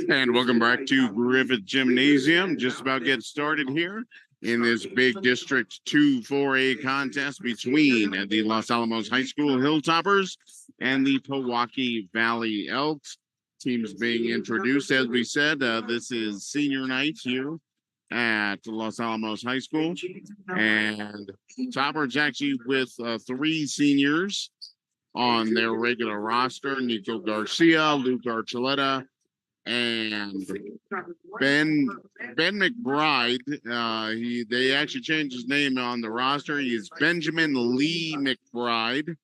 And welcome back to Griffith Gymnasium. Just about get started here in this big District 2 4A contest between the Los Alamos High School Hilltoppers and the Pewaukee Valley Elks. Teams being introduced, as we said. This is senior night here at Los Alamos High School. And Toppers actually with 3 seniors on their regular roster: Nico Garcia, Luke Archuleta, and Ben McBride. They actually changed his name on the roster. He is Benjamin Lee McBride,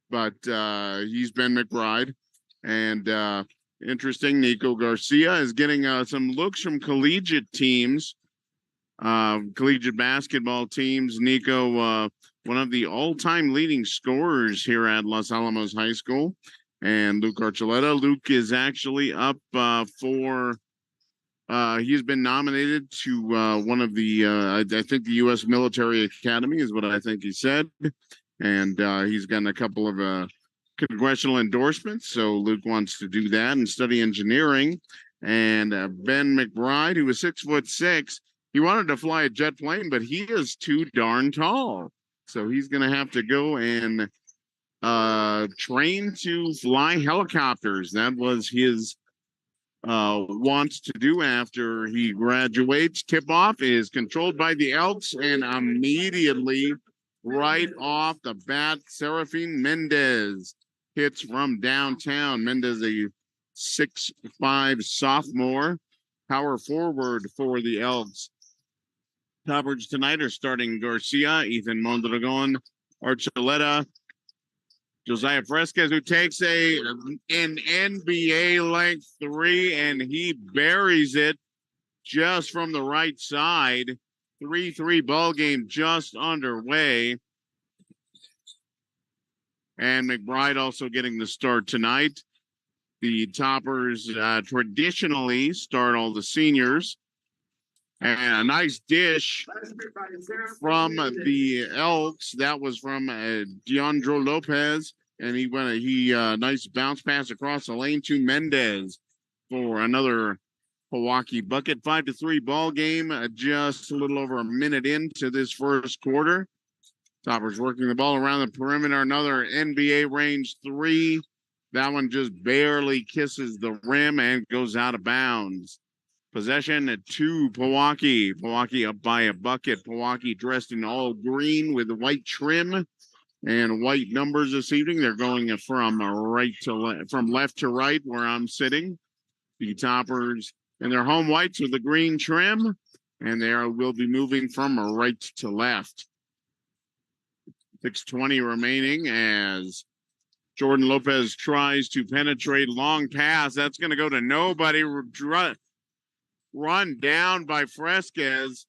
but he's Ben McBride. And interesting, Nico Garcia is getting some looks from collegiate teams, collegiate basketball teams. Nico, one of the all-time leading scorers here at Los Alamos High School. And Luke Archuleta. Luke is actually up he's been nominated to one of the, I think the U.S. Military Academy is what I think he said. And he's gotten a couple of congressional endorsements. So Luke wants to do that and study engineering. And Ben McBride, who is 6'6", he wanted to fly a jet plane, but he is too darn tall. So he's going to have to go and train to fly helicopters. That was his wants to do after he graduates. Tip-off is controlled by the Elks, and immediately, right off the bat, Serafin Mendez hits from downtown. Mendez, a 6'5" sophomore, power forward for the Elks. Toppers tonight are starting Garcia, Ethan Mondragon, Archuleta, Josiah Fresquez, who takes an NBA length 3, and he buries it just from the right side. 3-3 ball game just underway. And McBride also getting the start tonight. The Toppers traditionally start all the seniors. And a nice dish from the Elks. That was from Deandro Lopez. And nice bounce pass across the lane to Mendez for another Pewaukee bucket. 5-3 ball game. Just a little over a minute into this first quarter. Toppers working the ball around the perimeter. Another NBA range 3. That one just barely kisses the rim and goes out of bounds. Possession to Pewaukee. Pewaukee up by a bucket. Pewaukee dressed in all green with white trim and white numbers this evening. They're going from left to right where I'm sitting. The Toppers in their home whites with the green trim, and they will be moving from right to left. 6:20 remaining as Jordan Lopez tries to penetrate. Long pass. That's going to go to nobody. Run down by Fresquez.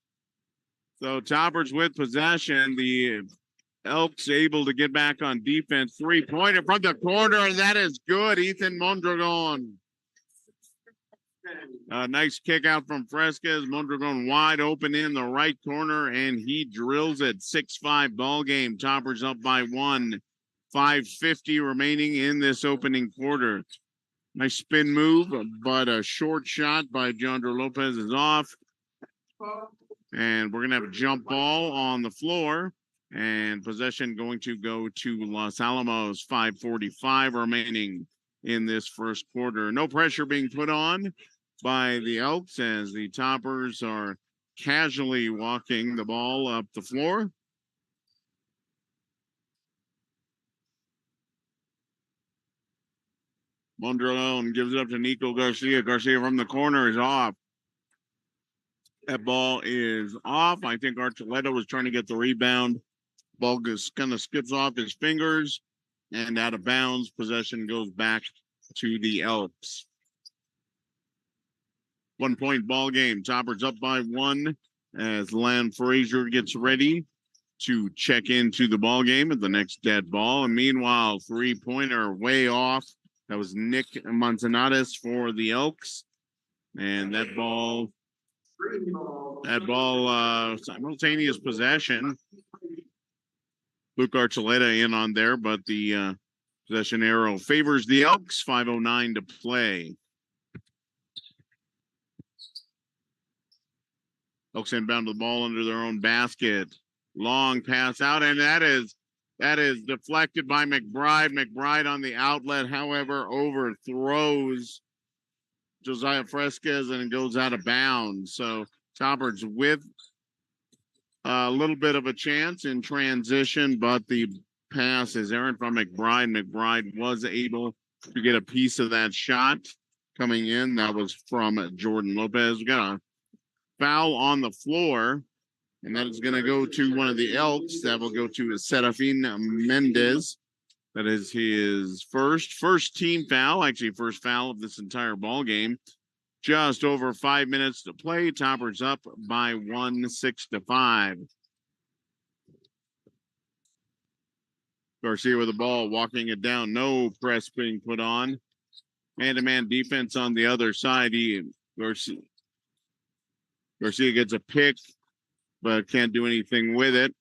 So Toppers with possession. The Elks able to get back on defense. 3-pointer from the corner, and that is good. Ethan Mondragon. Nice kick out from Fresquez. Mondragon wide open in the right corner, and he drills it. 6-5 ball game. Toppers up by 1. 5:50 remaining in this opening quarter. Nice spin move, but a short shot by Deandro Lopez is off. And we're going to have a jump ball on the floor. And possession going to go to Los Alamos. 5:45 remaining in this first quarter. No pressure being put on by the Elks as the Toppers are casually walking the ball up the floor. Mondragon gives it up to Nico Garcia. Garcia from the corner is off. That ball is off. I think Archuleta was trying to get the rebound. Ball just kind of skips off his fingers and out of bounds. Possession goes back to the Elks. 1-point ball game. Toppers up by 1 as Lan Frazier gets ready to check into the ball game at the next dead ball. And meanwhile, 3-pointer way off. That was Nick Montanades for the Elks. And that ball, simultaneous possession. Luke Archuleta in on there, but the Possession arrow favors the Elks. 5:09 to play. Elks inbound the ball under their own basket. Long pass out, and that is deflected by McBride. McBride on the outlet, however, overthrows Josiah Fresquez and it goes out of bounds. So Toppers with a little bit of a chance in transition, but the pass is errant from McBride. McBride was able to get a piece of that shot coming in. That was from Jordan Lopez. We got a foul on the floor, and that is going to go to one of the Elks. That will go to Serafin Mendez. That is his first team foul, actually first foul of this entire ball game. Just over 5 minutes to play. Toppers up by 1, 6-5. Garcia with the ball, walking it down. No press being put on. Man-to-man defense on the other side. Garcia gets a pick, but can't do anything with it.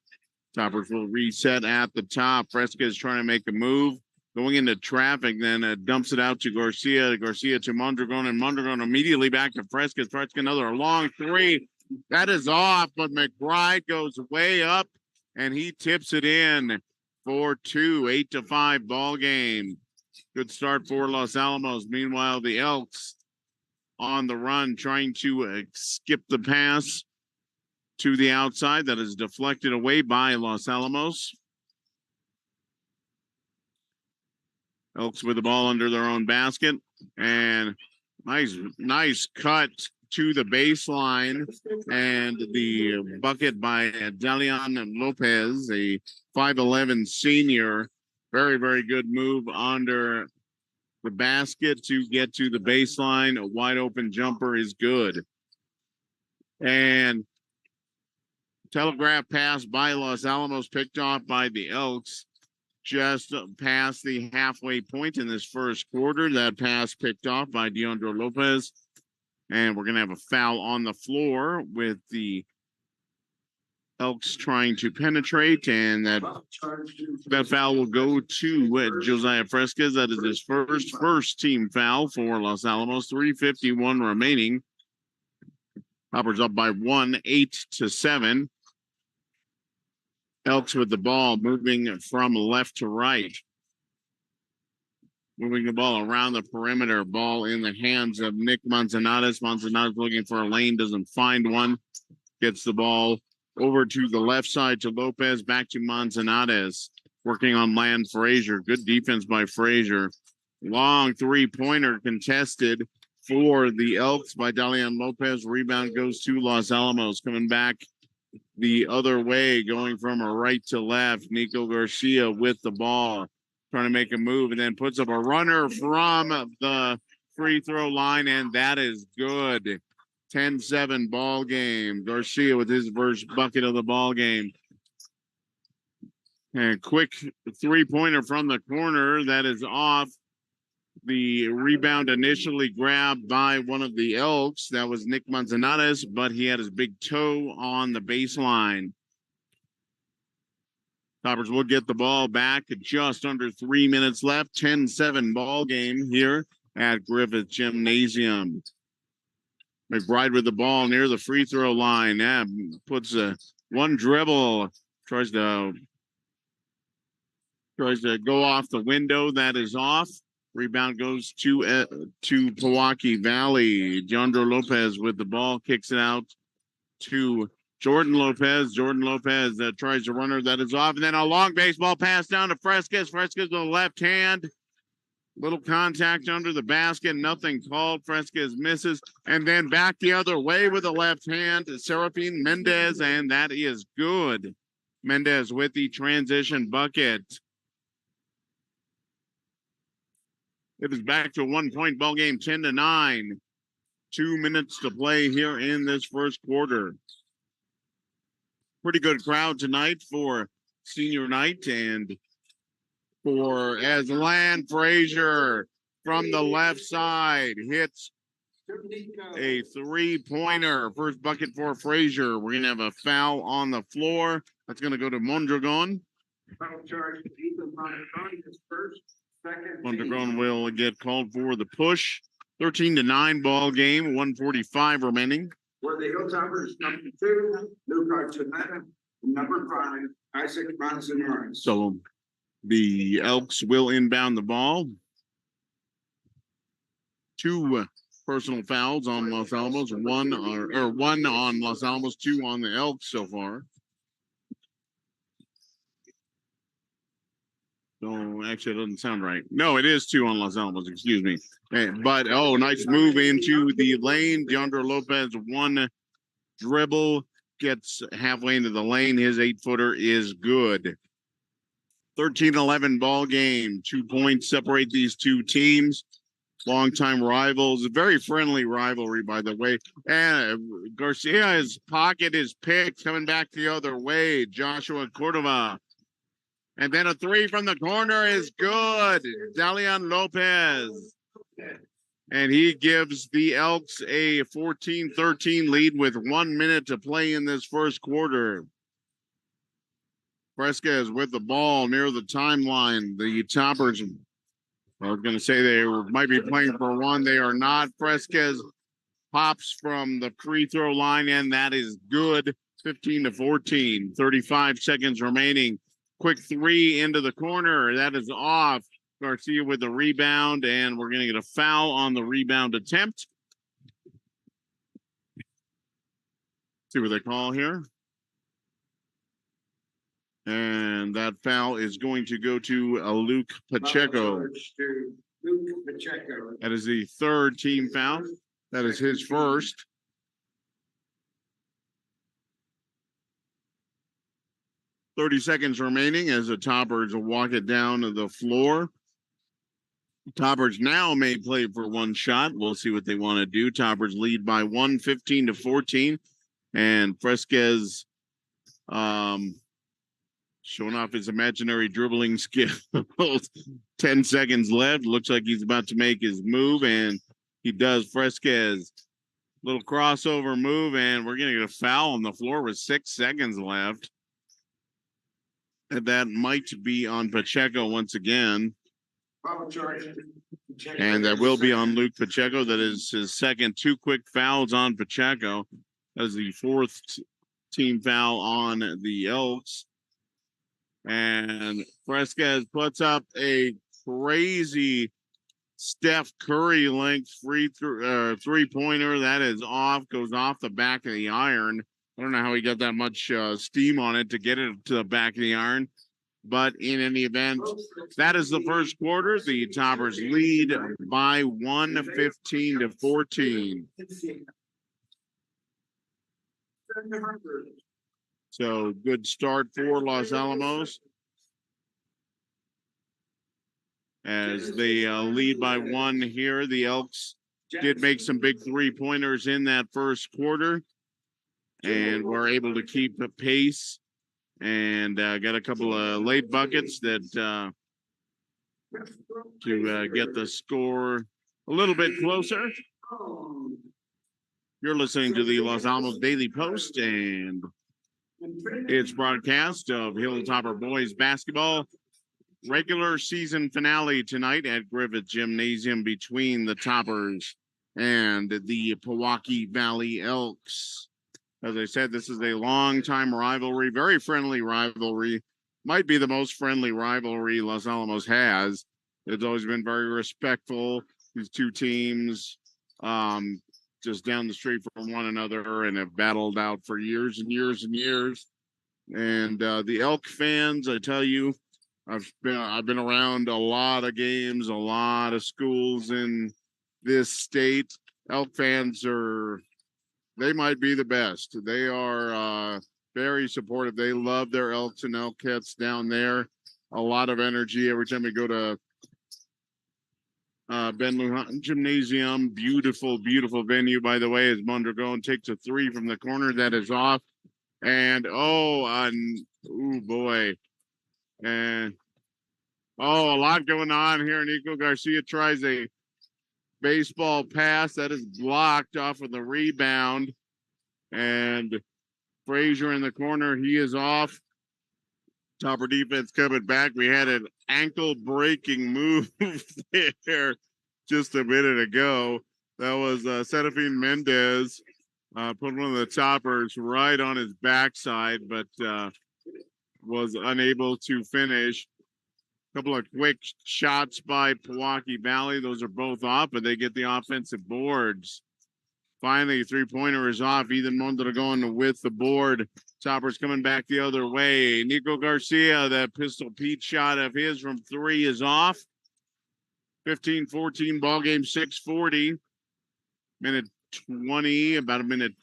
Toppers will reset at the top. Fresca is trying to make a move. Going into traffic, then dumps it out to Garcia. Garcia to Mondragon, and Mondragon immediately back to Fresca. Fresca another long three. That is off, but McBride goes way up, and he tips it in for 2, 8-5 ball game. Good start for Los Alamos. Meanwhile, the Elks on the run, trying to skip the pass to the outside. That is deflected away by Los Alamos. Elks with the ball under their own basket. And nice cut to the baseline. And the bucket by Dalian Lopez, a 5'11 senior. Very, very good move under the basket to get to the baseline. A wide open jumper is good. And telegraph pass by Los Alamos, picked off by the Elks just past the halfway point in this first quarter. That pass picked off by Deandro Lopez. And we're going to have a foul on the floor with the Elks trying to penetrate. And that foul will go to Josiah Fresquez. That is his first team foul for Los Alamos. 3:51 remaining. Toppers up by 1, 8-7. Elks with the ball, moving from left to right. Moving the ball around the perimeter. Ball in the hands of Nick Manzanares. Manzanares looking for a lane, doesn't find one. Gets the ball over to the left side to Lopez, back to Manzanares. Working on Land Frazier. Good defense by Frazier. Long three-pointer contested for the Elks by Dalian Lopez. Rebound goes to Los Alamos. Coming back the other way, going from a right to left. Nico Garcia with the ball, trying to make a move, and then puts up a runner from the free throw line, and that is good. 10-7 ball game. Garcia with his first bucket of the ball game. And quick three-pointer from the corner. That is off. The rebound initially grabbed by one of the Elks. That was Nick Manzanares, but he had his big toe on the baseline. Toppers will get the ball back at just under 3 minutes left. 10-7 ball game here at Griffith Gymnasium. McBride with the ball near the free throw line. Puts one dribble, tries to go off the window. That is off. Rebound goes to Pewaukee Valley. Jandro Lopez with the ball, kicks it out to Jordan Lopez. Jordan Lopez tries to runner. That is off. And then a long baseball pass down to Fresquez. Fresquez with the left hand. Little contact under the basket. Nothing called. Fresquez misses. And then back the other way with the left hand to Serafin Mendez. And that is good. Mendez with the transition bucket. It is back to a 1-point ball game, 10-9. 2 minutes to play here in this first quarter. Pretty good crowd tonight for senior night, and for Aslan Frazier from the left side hits a three-pointer. First bucket for Frazier. We're going to have a foul on the floor. That's going to go to Mondragon. Final charge, Ethan Mondragon, his first Mondragon will get called for the push. 13-9 ball game, 1:45 remaining. For the Hilltoppers, number 2, Luke Archuleta, number 5, Isaac Manzanares. So the Elks will inbound the ball. 2 personal fouls on Los Alamos, one on Los Alamos, 2 on the Elks so far. So actually, it doesn't sound right. No, it is 2 on Los Alamos, excuse me. But, nice move into the lane. DeAndre Lopez, 1 dribble, gets halfway into the lane. His 8-footer is good. 13-11 ball game. 2 points separate these two teams. Longtime rivals. A very friendly rivalry, by the way. And Garcia's pocket is picked, coming back the other way. Joshua Cordova. And then a 3 from the corner is good. Dalian Lopez. And he gives the Elks a 14-13 lead with 1 minute to play in this first quarter. Fresquez with the ball near the timeline. The Toppers, I was going to say they might be playing for 1. They are not. Fresquez pops from the free throw line, and that is good. 15-14. 35 seconds remaining. Quick 3 into the corner. That is off. Garcia with the rebound, and we're going to get a foul on the rebound attempt. See what they call here. And that foul is going to go to Luke Pacheco. That is the 3rd team foul. That is his first. .30 seconds remaining as the Toppers walk it down to the floor. Toppers now may play for 1 shot. We'll see what they want to do. Toppers lead by 1, 15-14. And Fresquez showing off his imaginary dribbling skills. 10 seconds left. Looks like he's about to make his move, and he does. Fresquez, little crossover move, and we're going to get a foul on the floor with 6 seconds left. And that might be on Pacheco once again. And that will be on Luke Pacheco. That is his second. 2 quick fouls on Pacheco. That is the 4th team foul on the Elks. And Fresquez puts up a crazy Steph Curry length three-pointer. That is off, goes off the back of the iron. I don't know how he got that much steam on it to get it to the back of the iron. But in any event, that is the first quarter. The Toppers lead by 1, 15-14. So good start for Los Alamos as they lead by 1 here. The Elks did make some big 3-pointers in that first quarter and were able to keep the pace and got a couple of late buckets that to get the score a little bit closer. You're listening to the Los Alamos Daily Post, and its broadcast of Hilltopper Boys basketball regular season finale tonight at Griffith Gymnasium between the Toppers and the Pewaukee Valley Elks. As I said, this is a long-time rivalry, very friendly rivalry. Might be the most friendly rivalry Los Alamos has. It's always been very respectful. These two teams just down the street from one another and have battled out for years and years and years. And the Elk fans, I tell you, I've been around a lot of games, a lot of schools in this state. Elk fans they might be the best. They are very supportive. They love their Elks and Elkettes down there. A lot of energy every time we go to Ben Lujan Gymnasium. Beautiful, beautiful venue, by the way, as Mondragon takes a 3 from the corner. That is off. And, oh boy. And, a lot going on here. Nico Garcia tries a baseball pass that is blocked off of the rebound. And Frazier in the corner, he is off. Topper defense coming back. We had an ankle breaking move there just a minute ago. That was Serafin Mendez put one of the toppers right on his backside, but was unable to finish. A couple of quick shots by Pewaukee Valley. Those are both off, but they get the offensive boards. Finally, three-pointer is off. Ethan Mondragon with the board. Toppers coming back the other way. Nico Garcia, that Pistol Pete shot of his from three is off. 15-14 ball game, 6:40. Minute 20, about a minute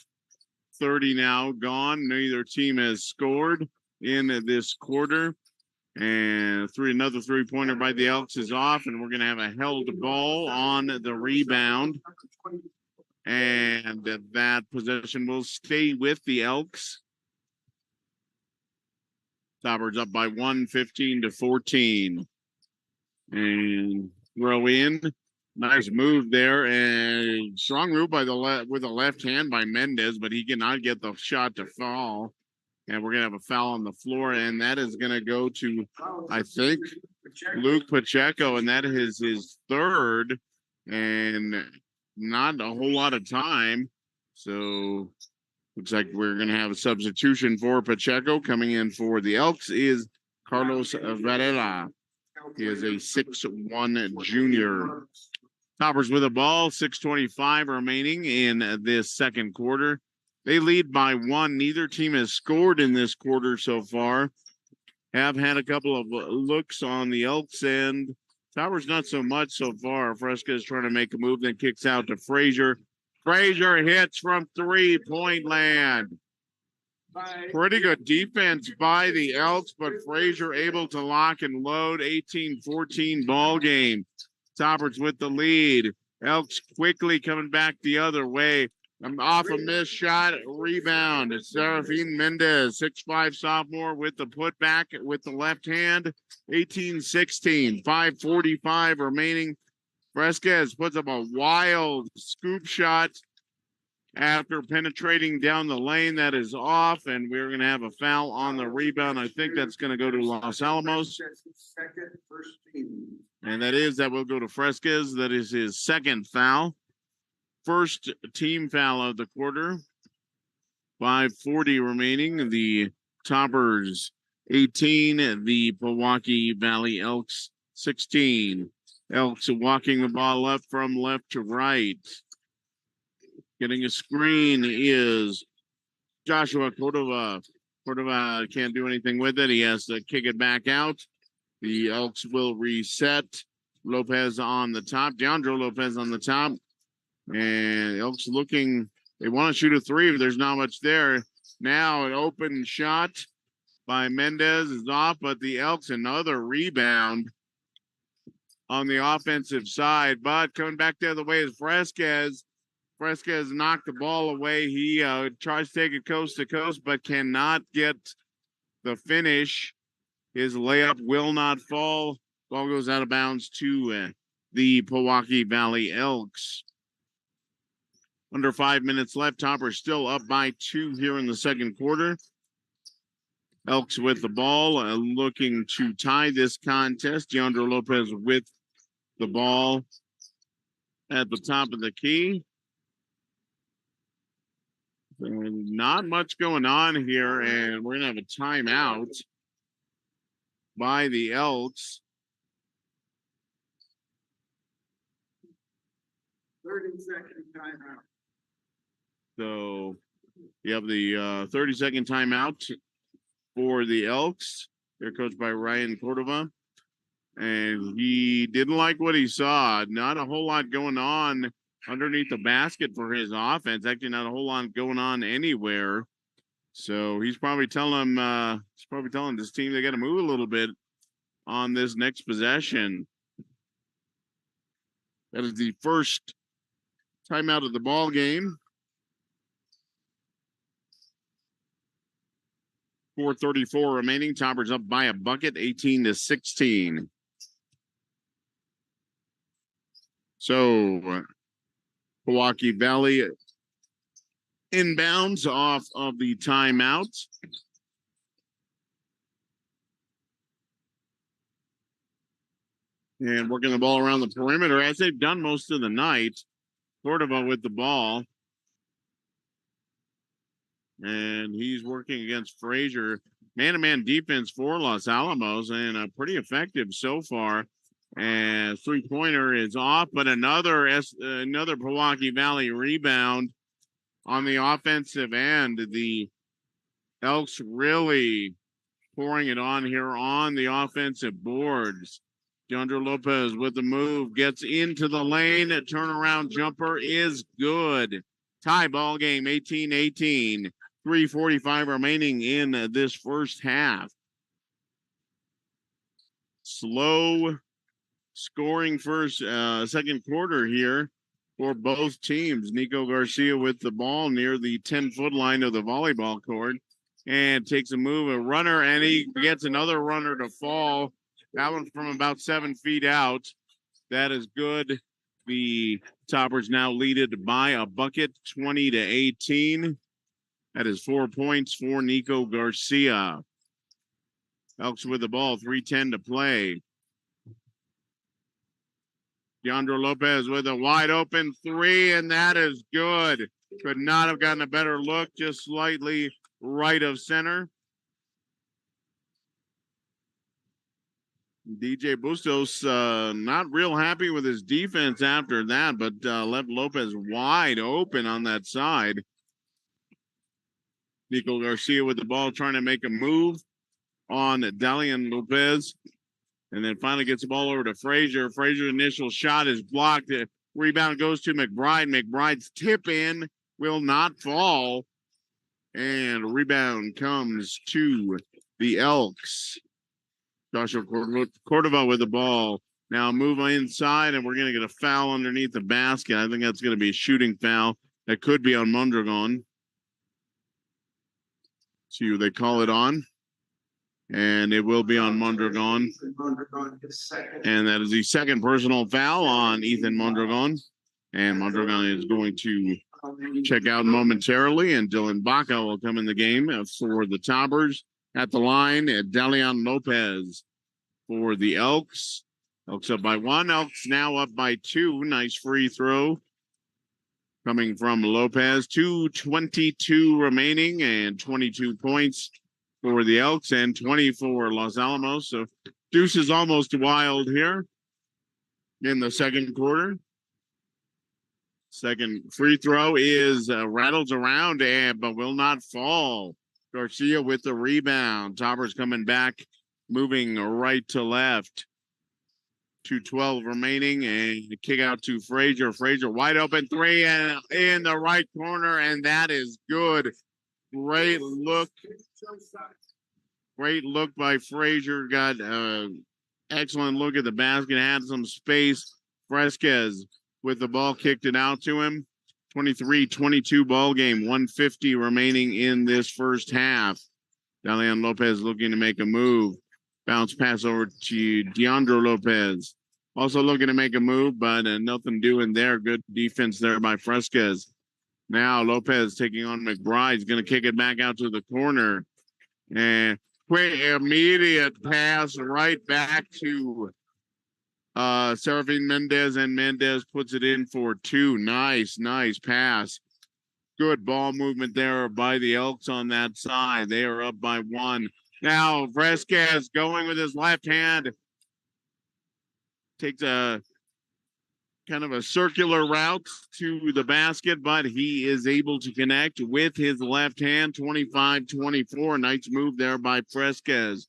30 now gone. Neither team has scored in this quarter. And another three-pointer by the Elks is off, and we're going to have a held ball on the rebound. And that possession will stay with the Elks. Toppers up by 1, 15-14. And throw in. Nice move there. And strong move by with the left hand by Mendez, but he cannot get the shot to fall. And we're going to have a foul on the floor, and that is going to go to, I think, Luke Pacheco, and that is his third, and not a whole lot of time. So looks like we're going to have a substitution for Pacheco. Coming in for the Elks is Carlos Varela. He is a 6'1" junior. Toppers with the ball, 6:25 remaining in this second quarter. They lead by 1. Neither team has scored in this quarter so far. Have had a couple of looks on the Elks end. Towers not so much so far. Fresca is trying to make a move, then kicks out to Frazier. Frazier hits from three-point land. Pretty good defense by the Elks, but Frazier able to lock and load. 18-14 ball game. Toppers with the lead. Elks quickly coming back the other way. Off a missed shot, rebound. It's Serafin Mendez, 6'5" sophomore with the putback with the left hand. 18-16, 5:45 remaining. Fresquez puts up a wild scoop shot after penetrating down the lane. That is off, and we're going to have a foul on the rebound. I think that's going to go to Los Alamos. And that will go to Fresquez. That is his second foul. First team foul of the quarter. 5:40 remaining. The Toppers 18, the Pewaukee Valley Elks 16. Elks walking the ball up from left to right. Getting a screen is Joshua Cordova. Cordova can't do anything with it. He has to kick it back out. The Elks will reset. Lopez on the top. DeAndre Lopez on the top. And Elks looking, they want to shoot a three, but there's not much there. Now an open shot by Mendez is off, but the Elks another rebound on the offensive side. But coming back the other way is Fresquez. Fresquez knocked the ball away. He tries to take it coast to coast, but cannot get the finish. His layup will not fall. Ball goes out of bounds to the Pewaukee Valley Elks. Under 5 minutes left. Toppers still up by 2 here in the second quarter. Elks with the ball, looking to tie this contest. DeAndre Lopez with the ball at the top of the key. And not much going on here, and we're going to have a timeout by the Elks. 30-second timeout. So you have the 30-second timeout for the Elks. They're coached by Ryan Cordova. And he didn't like what he saw. Not a whole lot going on underneath the basket for his offense. Actually, not a whole lot going on anywhere. So he's probably telling this team they got to move a little bit on this next possession. That is the first timeout of the ball game. 4:34 remaining. Toppers up by a bucket, 18-16. So Pewaukee Valley inbounds off of the timeout. And working the ball around the perimeter as they've done most of the night. Cordova with the ball. And he's working against Frazier. Man-to-man defense for Los Alamos, and pretty effective so far. And three-pointer is off, but another Milwaukee Valley rebound on the offensive end. The Elks really pouring it on here on the offensive boards. DeAndre Lopez with the move, gets into the lane. A turnaround jumper is good. Tie ball game, 18-18. 3:45 remaining in this first half. Slow scoring second quarter here for both teams. Nico Garcia with the ball near the 10-foot line of the volleyball court and takes a runner, and he gets another runner to fall. That one from about 7 feet out. That is good. The Toppers now lead it by a bucket, 20-18. That is 4 points for Nico Garcia. Elks with the ball, 3:10 to play. DeAndre Lopez with a wide open three, and that is good. Could not have gotten a better look, just slightly right of center. DJ Bustos not real happy with his defense after that, but left Lopez wide open on that side. Nico Garcia with the ball, trying to make a move on Dalian Lopez. And then finally gets the ball over to Frazier. Frazier's initial shot is blocked. The rebound goes to McBride. McBride's tip in will not fall. And rebound comes to the Elks. Joshua Cordova with the ball. Now move inside, and we're going to get a foul underneath the basket. I think that's going to be a shooting foul. That could be on Mondragon. So they call it on. And it will be on Mondragon. And that is the second personal foul on Ethan Mondragon. And Mondragon is going to check out momentarily. And Dylan Baca will come in the game for the Toppers. At the line, Dalian Lopez for the Elks. Elks up by 1. Elks now up by 2. Nice free throw coming from Lopez. 2:22 remaining and 22 points for the Elks and 20 for Los Alamos. So Deuce is almost wild here in the second quarter. Second free throw is rattles around but will not fall. Garcia with the rebound. Toppers coming back, moving right to left. 2:12 remaining, and kick out to Frazier. Frazier wide open three and in the right corner, and that is good. Great look. Great look by Frazier. Got excellent look at the basket. Had some space. Fresquez with the ball, kicked it out to him. 23-22 ball game. 1:50 remaining in this first half. Dalian Lopez looking to make a move. Bounce pass over to DeAndre Lopez. Also looking to make a move, but nothing doing there. Good defense there by Fresquez. Now Lopez taking on McBride. He's going to kick it back out to the corner. And quick immediate pass right back to Serafin Mendez, and Mendez puts it in for 2. Nice pass. Good ball movement there by the Elks on that side. They are up by 1. Now Fresquez going with his left hand. Takes a kind of a circular route to the basket, but he is able to connect with his left hand. 25-24. Nice move there by Fresquez.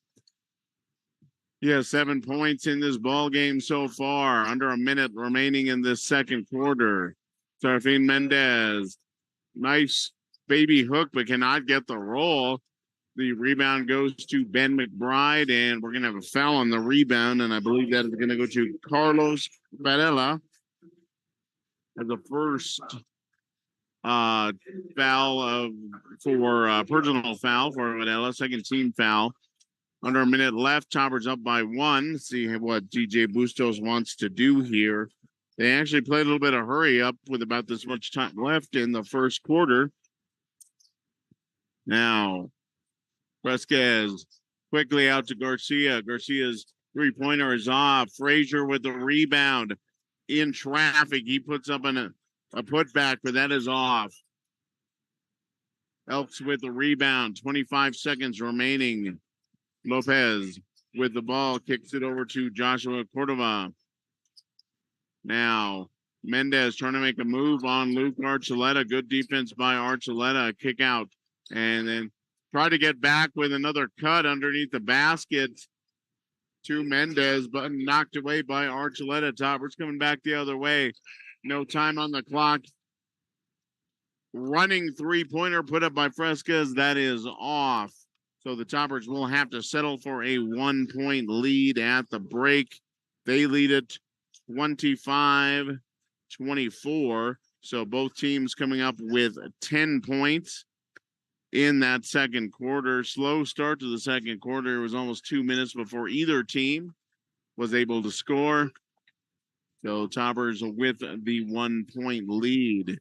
He has 7 points in this ball game so far. Under a minute remaining in this second quarter. Serafin Mendez. Nice baby hook, but cannot get the roll. The rebound goes to Ben McBride, and we're going to have a foul on the rebound, and I believe that is going to go to Carlos Varela as the first foul for personal foul for Varela, second team foul. Under a minute left, Toppers up by 1. Let's see what DJ Bustos wants to do here. They actually played a little bit of hurry up with about this much time left in the first quarter. Now, Fresquez quickly out to Garcia. Garcia's Three-pointer is off. Frazier with the rebound in traffic. He puts up a putback, but that is off. Elks with the rebound. 25 seconds remaining. Lopez with the ball, kicks it over to Joshua Cordova. Now, Mendez trying to make a move on Luke Archuleta. Good defense by Archuleta. Kick out. And then try to get back with another cut underneath the basket to Mendez, but knocked away by Archuleta. Toppers coming back the other way. No time on the clock. Running three-pointer put up by Fresquez. That is off. So the Toppers will have to settle for a 1-point lead at the break. They lead it 25-24. So both teams coming up with 10 points in that second quarter. Slow start to the second quarter. It was almost 2 minutes before either team was able to score. So Toppers with the 1-point lead.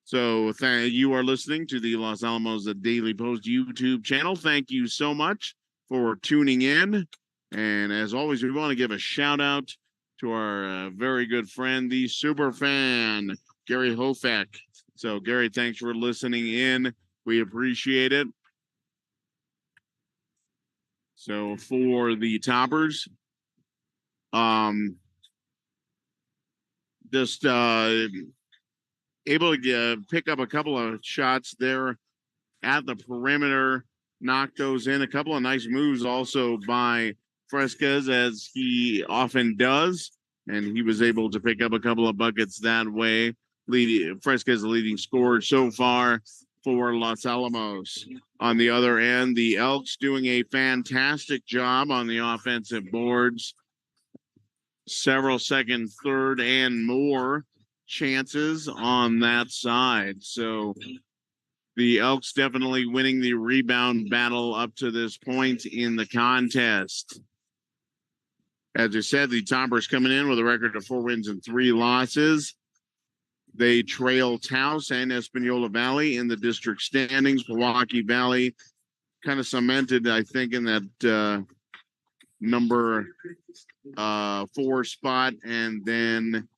So you are listening to the Los Alamos Daily Post YouTube channel. Thank you so much for tuning in. And as always, we want to give a shout out to our very good friend, the super fan, Gary Hofek. So Gary, thanks for listening in. We appreciate it. So for the Toppers, just able to pick up a couple of shots there at the perimeter, knock those in. A couple of nice moves also by Fresquez, as he often does, and he was able to pick up a couple of buckets that way. Fresquez, the leading scorer so far for Los Alamos. On the other end, the Elks doing a fantastic job on the offensive boards. Several second, third, and more chances on that side. So the Elks definitely winning the rebound battle up to this point in the contest. As I said, the Toppers coming in with a record of 4 wins and 3 losses. They trail Taos and Espanola Valley in the district standings. Milwaukee Valley kind of cemented, I think, in that number 4 spot, and then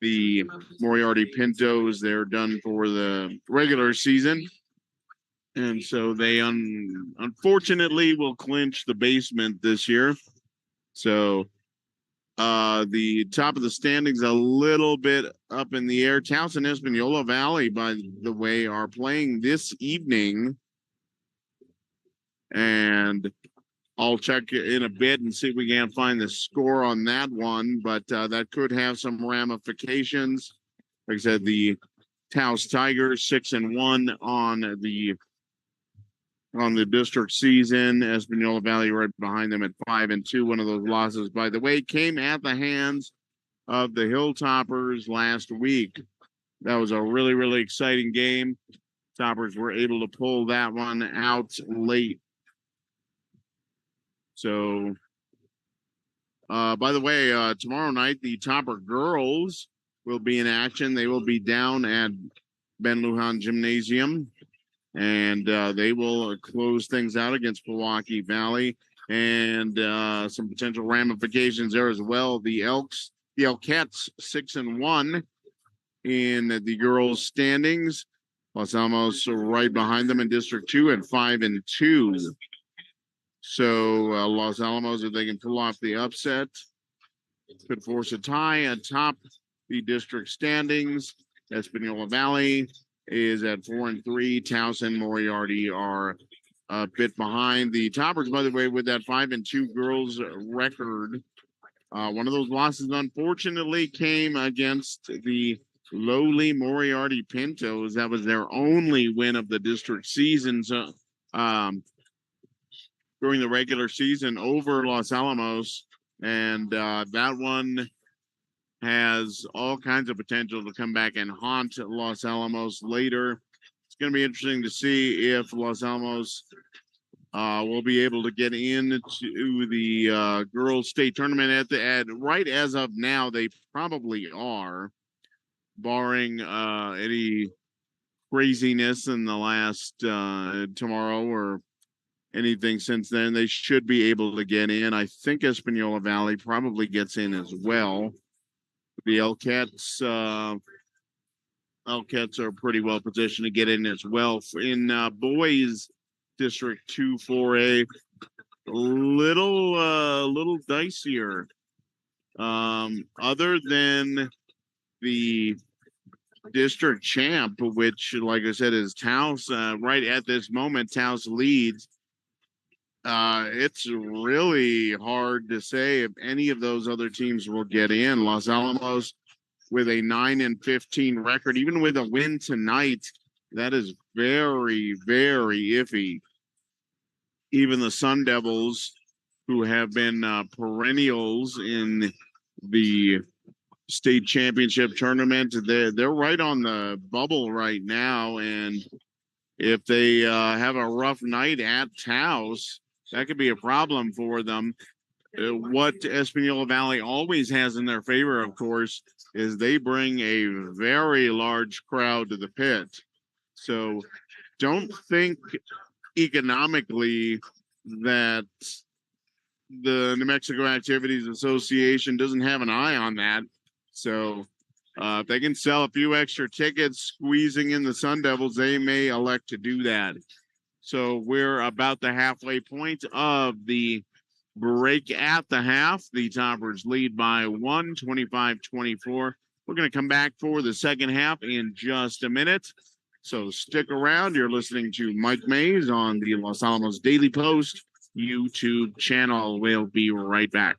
the Moriarty Pintos, they're done for the regular season. And so they unfortunately will clinch the basement this year. So the top of the standings a little bit up in the air. Taos and Espanola Valley, by the way, are playing this evening. And I'll check in a bit and see if we can find the score on that one, but that could have some ramifications. Like I said, the Taos Tigers 6-1 on the district season. Espanola Valley right behind them at 5-2. One of those losses, by the way, came at the hands of the Hilltoppers last week. That was a really, really exciting game. Toppers were able to pull that one out late. So, by the way, tomorrow night, the Topper girls will be in action. They will be down at Ben Lujan Gymnasium, and they will close things out against Milwaukee Valley, and some potential ramifications there as well. The Elkettes 6-1 in the girls' standings. Los Alamos right behind them in District 2 at 5-2. So Los Alamos, if they can pull off the upset, could force a tie atop the district standings. Espanola Valley is at 4-3. Taos and Moriarty are a bit behind. The Toppers, by the way, with that 5-2 girls record, one of those losses, unfortunately, came against the lowly Moriarty Pintos. That was their only win of the district season. So, during the regular season over Los Alamos, and that one has all kinds of potential to come back and haunt Los Alamos later. It's going to be interesting to see if Los Alamos will be able to get into the girls' state tournament right as of now. They probably are, barring any craziness in the last tomorrow or anything since then. They should be able to get in. I think Espanola Valley probably gets in as well. The Elcats are pretty well positioned to get in as well. In boys District 2 4A, little dicier. Other than the district champ, which, like I said, is Taos. Right at this moment, Taos leads. It's really hard to say if any of those other teams will get in. Los Alamos with a 9-15 record, even with a win tonight, that is very, very iffy. Even the Sun Devils, who have been perennials in the state championship tournament, they're right on the bubble right now, and if they have a rough night at Taos, that could be a problem for them. What Espanola Valley always has in their favor, of course, is they bring a very large crowd to the pit. So don't think economically that the New Mexico Activities Association doesn't have an eye on that. So if they can sell a few extra tickets, squeezing in the Sun Devils, they may elect to do that. So we're about the halfway point of the break at the half. The Toppers lead by 1, 25-24. We're going to come back for the second half in just a minute. So stick around. You're listening to Mike Mays on the Los Alamos Daily Post YouTube channel. We'll be right back.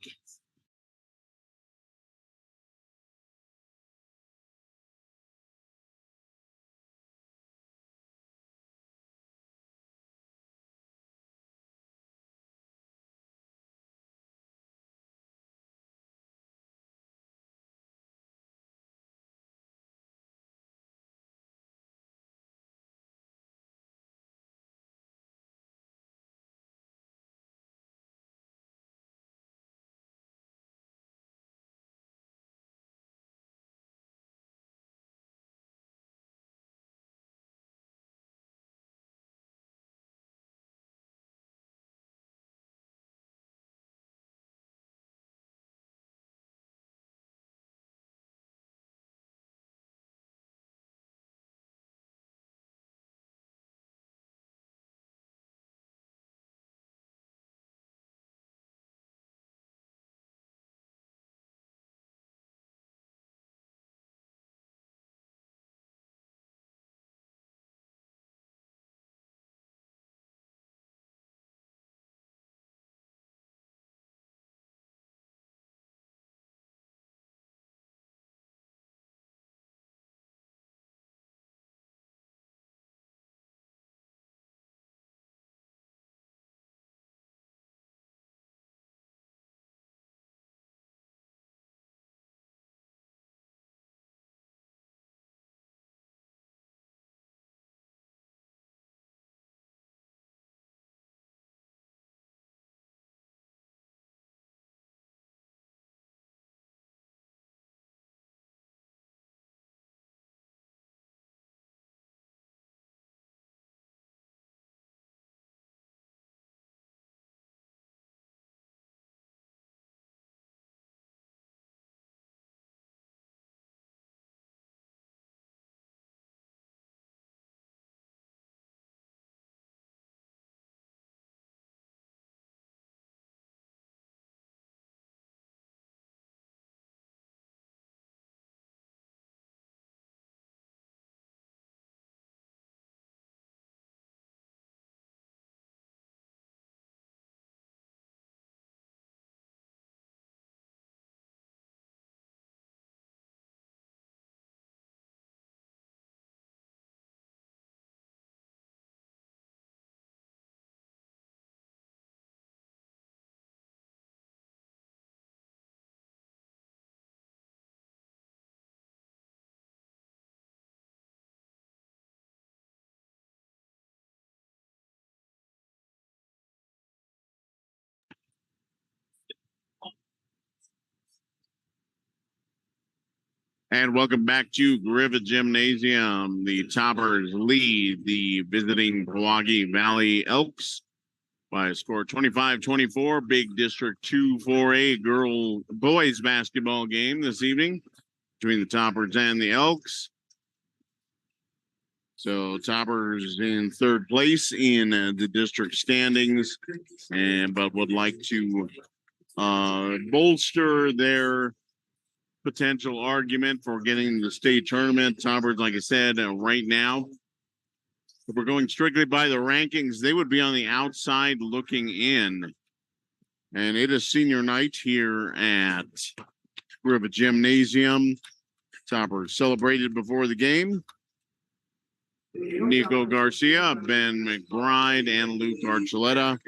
And welcome back to Griffith Gymnasium. The Toppers lead the visiting Milwaukee Valley Elks by a score 25-24. Big District 2 4A boys basketball game this evening between the Toppers and the Elks. So Toppers in third place in the district standings, but would like to bolster their potential argument for getting the state tournament. Toppers, like I said, right now, if we're going strictly by the rankings, they would be on the outside looking in. And it is senior night here at Rivet Gymnasium. Toppers celebrated before the game. Nico Garcia, Ben McBride, and Luke Archuleta.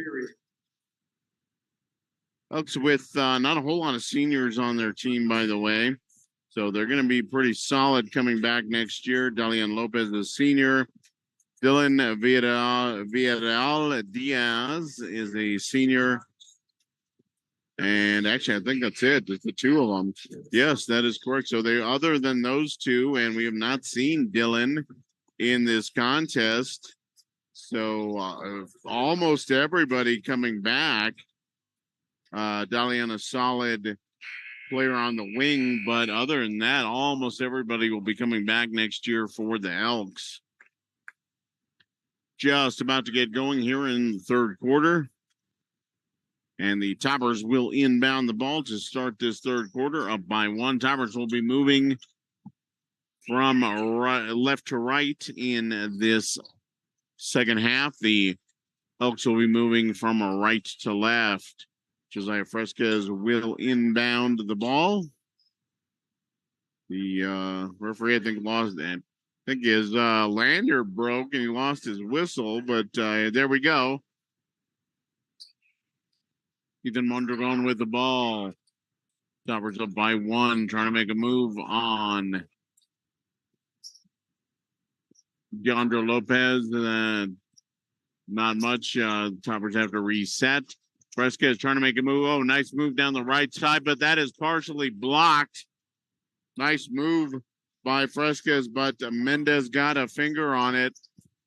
Elks with not a whole lot of seniors on their team, by the way. So they're going to be pretty solid coming back next year. Dalian Lopez is a senior. Dylan Villarreal Diaz is a senior. And actually, I think that's it. Just the two of them. Yes, that is correct. So they, other than those two, and we have not seen Dylan in this contest. So almost everybody coming back. Dalian, a solid player on the wing, but other than that, almost everybody will be coming back next year for the Elks. Just about to get going here in the third quarter. And the Toppers will inbound the ball to start this third quarter up by one. Toppers will be moving from left to right in this second half. The Elks will be moving from right to left. Josiah Fresquez will inbound the ball. The referee, I think, lost that. I think his lanyard broke and he lost his whistle, but there we go. Ethan Mondragon with the ball. Toppers up by one, trying to make a move on DeAndre Lopez. Not much. Toppers have to reset. Fresquez trying to make a move. Oh, nice move down the right side, but that is partially blocked. Nice move by Fresquez, but Mendez got a finger on it,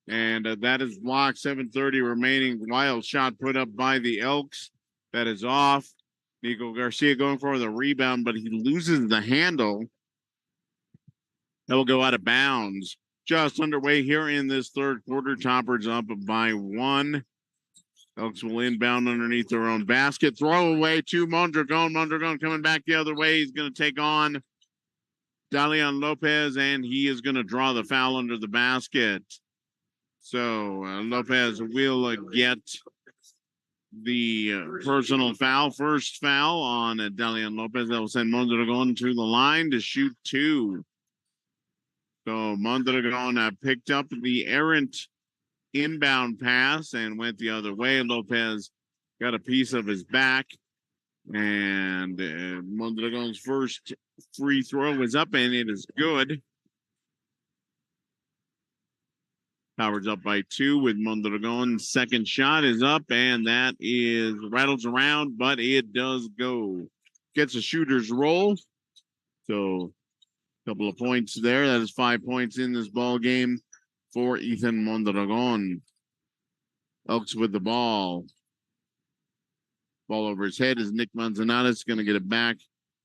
and that is blocked. 7:30 remaining. Wild shot put up by the Elks. That is off. Nico Garcia going for the rebound, but he loses the handle. That will go out of bounds. Just underway here in this third quarter. Toppers up by one. Elks will inbound underneath their own basket. Throw away to Mondragon. Mondragon coming back the other way. He's going to take on Dalian Lopez, and he is going to draw the foul under the basket. So Lopez will get the personal foul, first foul on Dalian Lopez. That will send Mondragon to the line to shoot two. So Mondragon picked up the errant inbound pass and went the other way. Lopez got a piece of his back, and Mondragon's first free throw is up, and it is good. Toppers up by two with Mondragon. Second shot is up, and that is rattles around, but it does go. Gets a shooter's roll. So a couple of points there. That is 5 points in this ball game for Ethan Mondragon. Elks with the ball. Ball over his head is Nick Manzanares going to get it back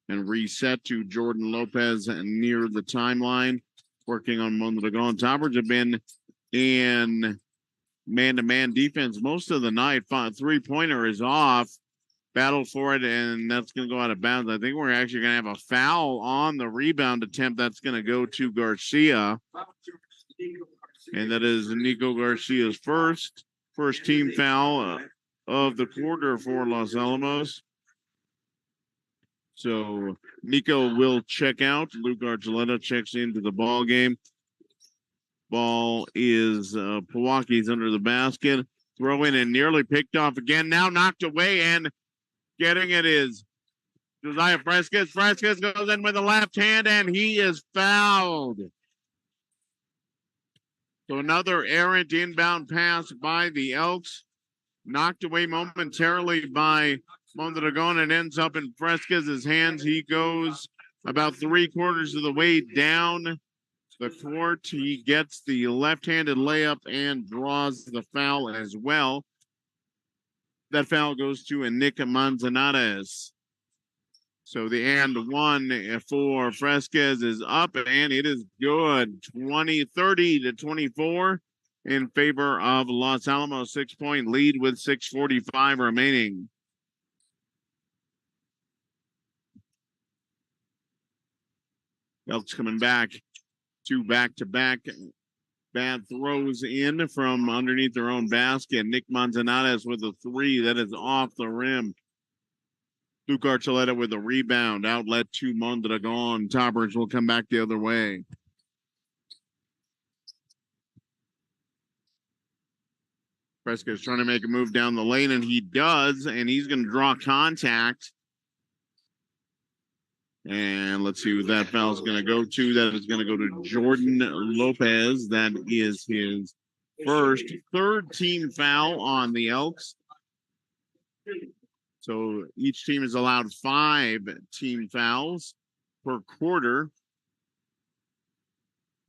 and reset to Jordan Lopez near the timeline. Working on Mondragon. Toppers have been in man-to-man defense most of the night. Three-pointer is off. Battle for it, and that's going to go out of bounds. I think we're actually going to have a foul on the rebound attempt. That's going to go to Garcia. And that is Nico Garcia's first team foul of the quarter for Los Alamos. So Nico will check out. Luke Archuleta checks into the ball game. Ball is Pewaukee under the basket. Throw in and nearly picked off again. Now knocked away, and getting it is Josiah Fresquez. Fresquez goes in with the left hand, and he is fouled. So another errant inbound pass by the Elks. Knocked away momentarily by Mondragon. It ends up in Fresquez's hands. He goes about 3/4 of the way down the court. He gets the left-handed layup and draws the foul as well. That foul goes to Nick Manzanares. So the and one for Fresquez is up, and it is good. 30-24 in favor of Los Alamos. 6-point lead with 6:45 remaining. Elks coming back. Two back-to-back bad throws in from underneath their own basket. Nick Manzanares with a three that is off the rim. Luke Archuleta with a rebound. Outlet to Mondragon. Toppers will come back the other way. Fresca is trying to make a move down the lane, and he does, and he's going to draw contact. And let's see who that foul is going to go to. That is going to go to Jordan Lopez. That is his third team foul on the Elks. So each team is allowed 5 team fouls per quarter.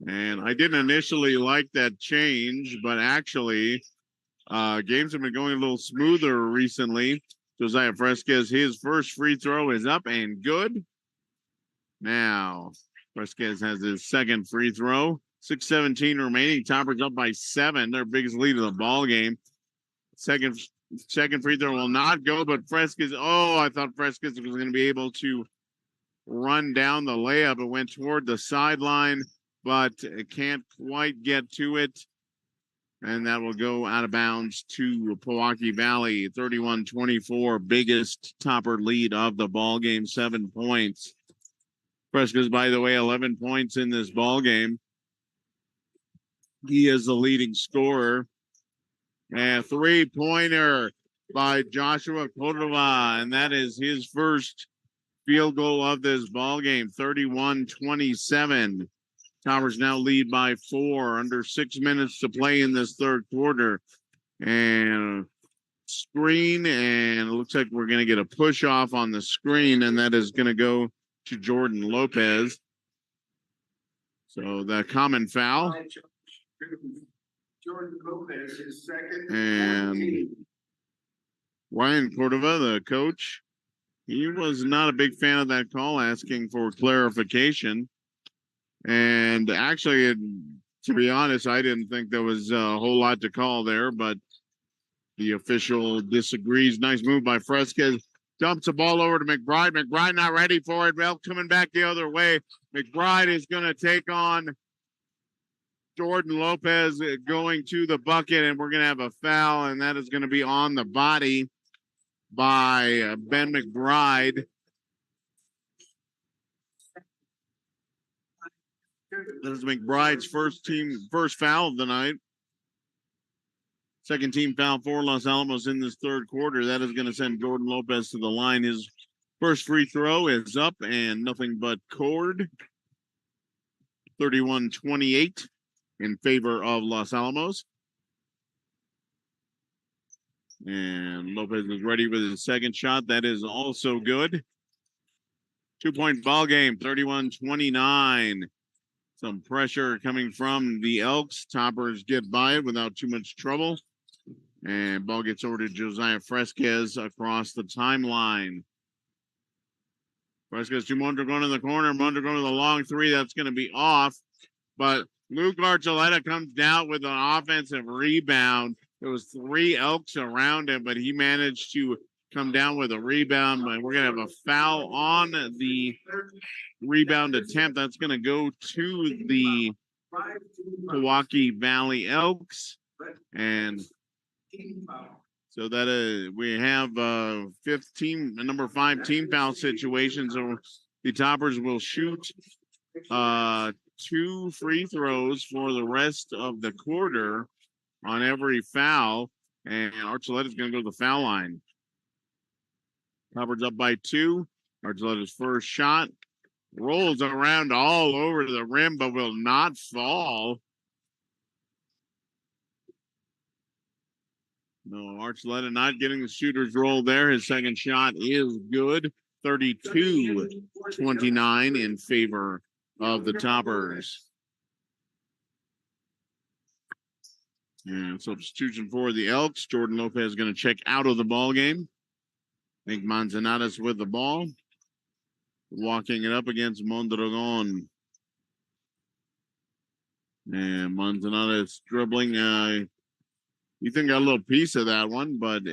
And I didn't initially like that change, but actually games have been going a little smoother recently. Josiah Fresquez, his first free throw is up and good. Now, Fresquez has his second free throw. 6:17 remaining. Toppers up by 7. Their biggest lead of the ball game. Second free throw will not go, but Fresquez, I thought Fresquez was going to be able to run down the layup. It went toward the sideline, but it can't quite get to it. And that will go out of bounds to Pewaukee Valley. 31-24, biggest Topper lead of the ball game, 7 points. Fresquez, by the way, 11 points in this ball game. He is the leading scorer. And three-pointer by Joshua Cordova, and that is his first field goal of this ball game. 31-27. Towers now lead by 4. Under 6 minutes to play in this third quarter. And screen, and it looks like we're going to get a push off on the screen, and that is going to go to Jordan Lopez. So the common foul. Jordan Lopez is second. And Ryan Cordova, the coach, he was not a big fan of that call, asking for clarification. And actually, to be honest, I didn't think there was a whole lot to call there, but the official disagrees. Nice move by Fresquez. Dumps the ball over to McBride. McBride not ready for it. Bell coming back the other way. McBride is going to take on Jordan Lopez going to the bucket, and we're going to have a foul, and that is going to be on the body by Ben McBride. This is McBride's first foul of the night. Second team foul for Los Alamos in this third quarter. That is going to send Jordan Lopez to the line. His first free throw is up and nothing but cord. 31-28 in favor of Los Alamos. And Lopez is ready with his second shot. That is also good. 2-point ball game, 31-29. Some pressure coming from the Elks. Toppers get by it without too much trouble. And ball gets over to Josiah Fresquez across the timeline. Fresquez to Mondragon in the corner. Mondragon with a long three. That's going to be off. But Luke Archuleta comes down with an offensive rebound. There was 3 Elks around him, but he managed to come down with a rebound. And we're going to have a foul on the rebound attempt. That's going to go to the Pewaukee Valley Elks. And so that we have number 5 team foul situation. So the Toppers will shoot 2 free throws for the rest of the quarter on every foul. And Archuleta is going to go to the foul line. Toppers up by 2. Archuleta's first shot rolls around all over the rim, but will not fall. No, Archuleta not getting the shooter's roll there. His second shot is good. 32-29 in favor of the Toppers. And substitution for the Elks. Jordan Lopez is going to check out of the ball game. Nick Manzanares with the ball. Walking it up against Mondragon. And Manzanares dribbling. Ethan got a little piece of that one, but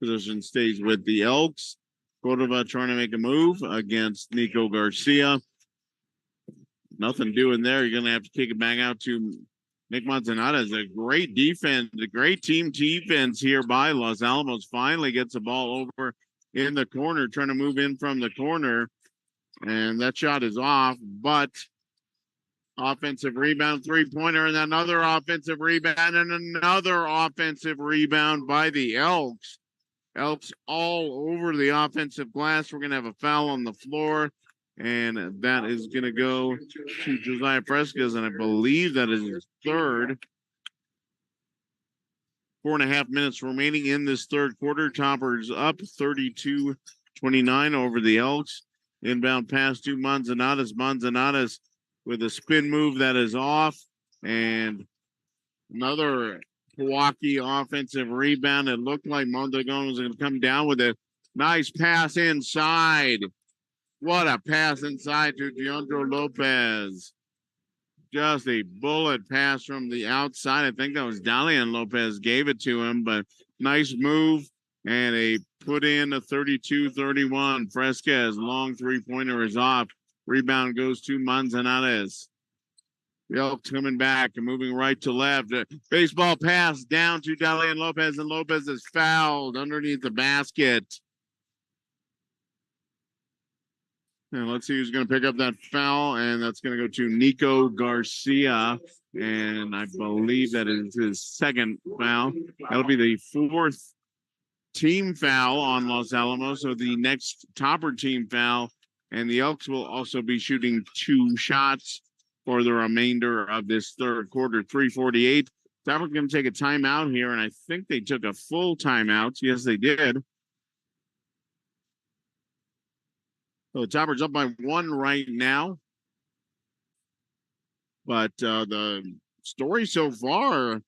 position stays with the Elks. Cordova trying to make a move against Nico Garcia. Nothing doing there. You're going to have to kick it back out to Nick Manzanares. A great defense, a great team defense here by Los Alamos. Finally gets the ball over in the corner, trying to move in from the corner. And that shot is off, but offensive rebound, three-pointer, and another offensive rebound, and another offensive rebound by the Elks. Elks all over the offensive glass. We're going to have a foul on the floor, and that is going to go to Josiah Fresquez, and I believe that is his third. 4.5 minutes remaining in this third quarter. Toppers up 32-29 over the Elks. Inbound pass to Manzanares. Manzanares with a spin move that is off, and another Milwaukee offensive rebound. It looked like Mondragon was going to come down with a nice pass inside. What a pass inside to Deandro Lopez. Just a bullet pass from the outside. I think that was Dalian Lopez gave it to him, but nice move and a put in a 32-31. Fresquez, long three-pointer is off. Rebound goes to Manzanares. The Elks coming back and moving right to left. Baseball pass down to Dalian Lopez, and Lopez is fouled underneath the basket. And let's see who's going to pick up that foul, and that's going to go to Nico Garcia, and I believe that is his second foul. That'll be the fourth team foul on Los Alamos, so the next Topper team foul, and the Elks will also be shooting 2 shots for the remainder of this third quarter. 3:48. Topper's going to take a timeout here, and I think they took a full timeout. Yes, they did. So the Toppers up by 1 right now. But the story so far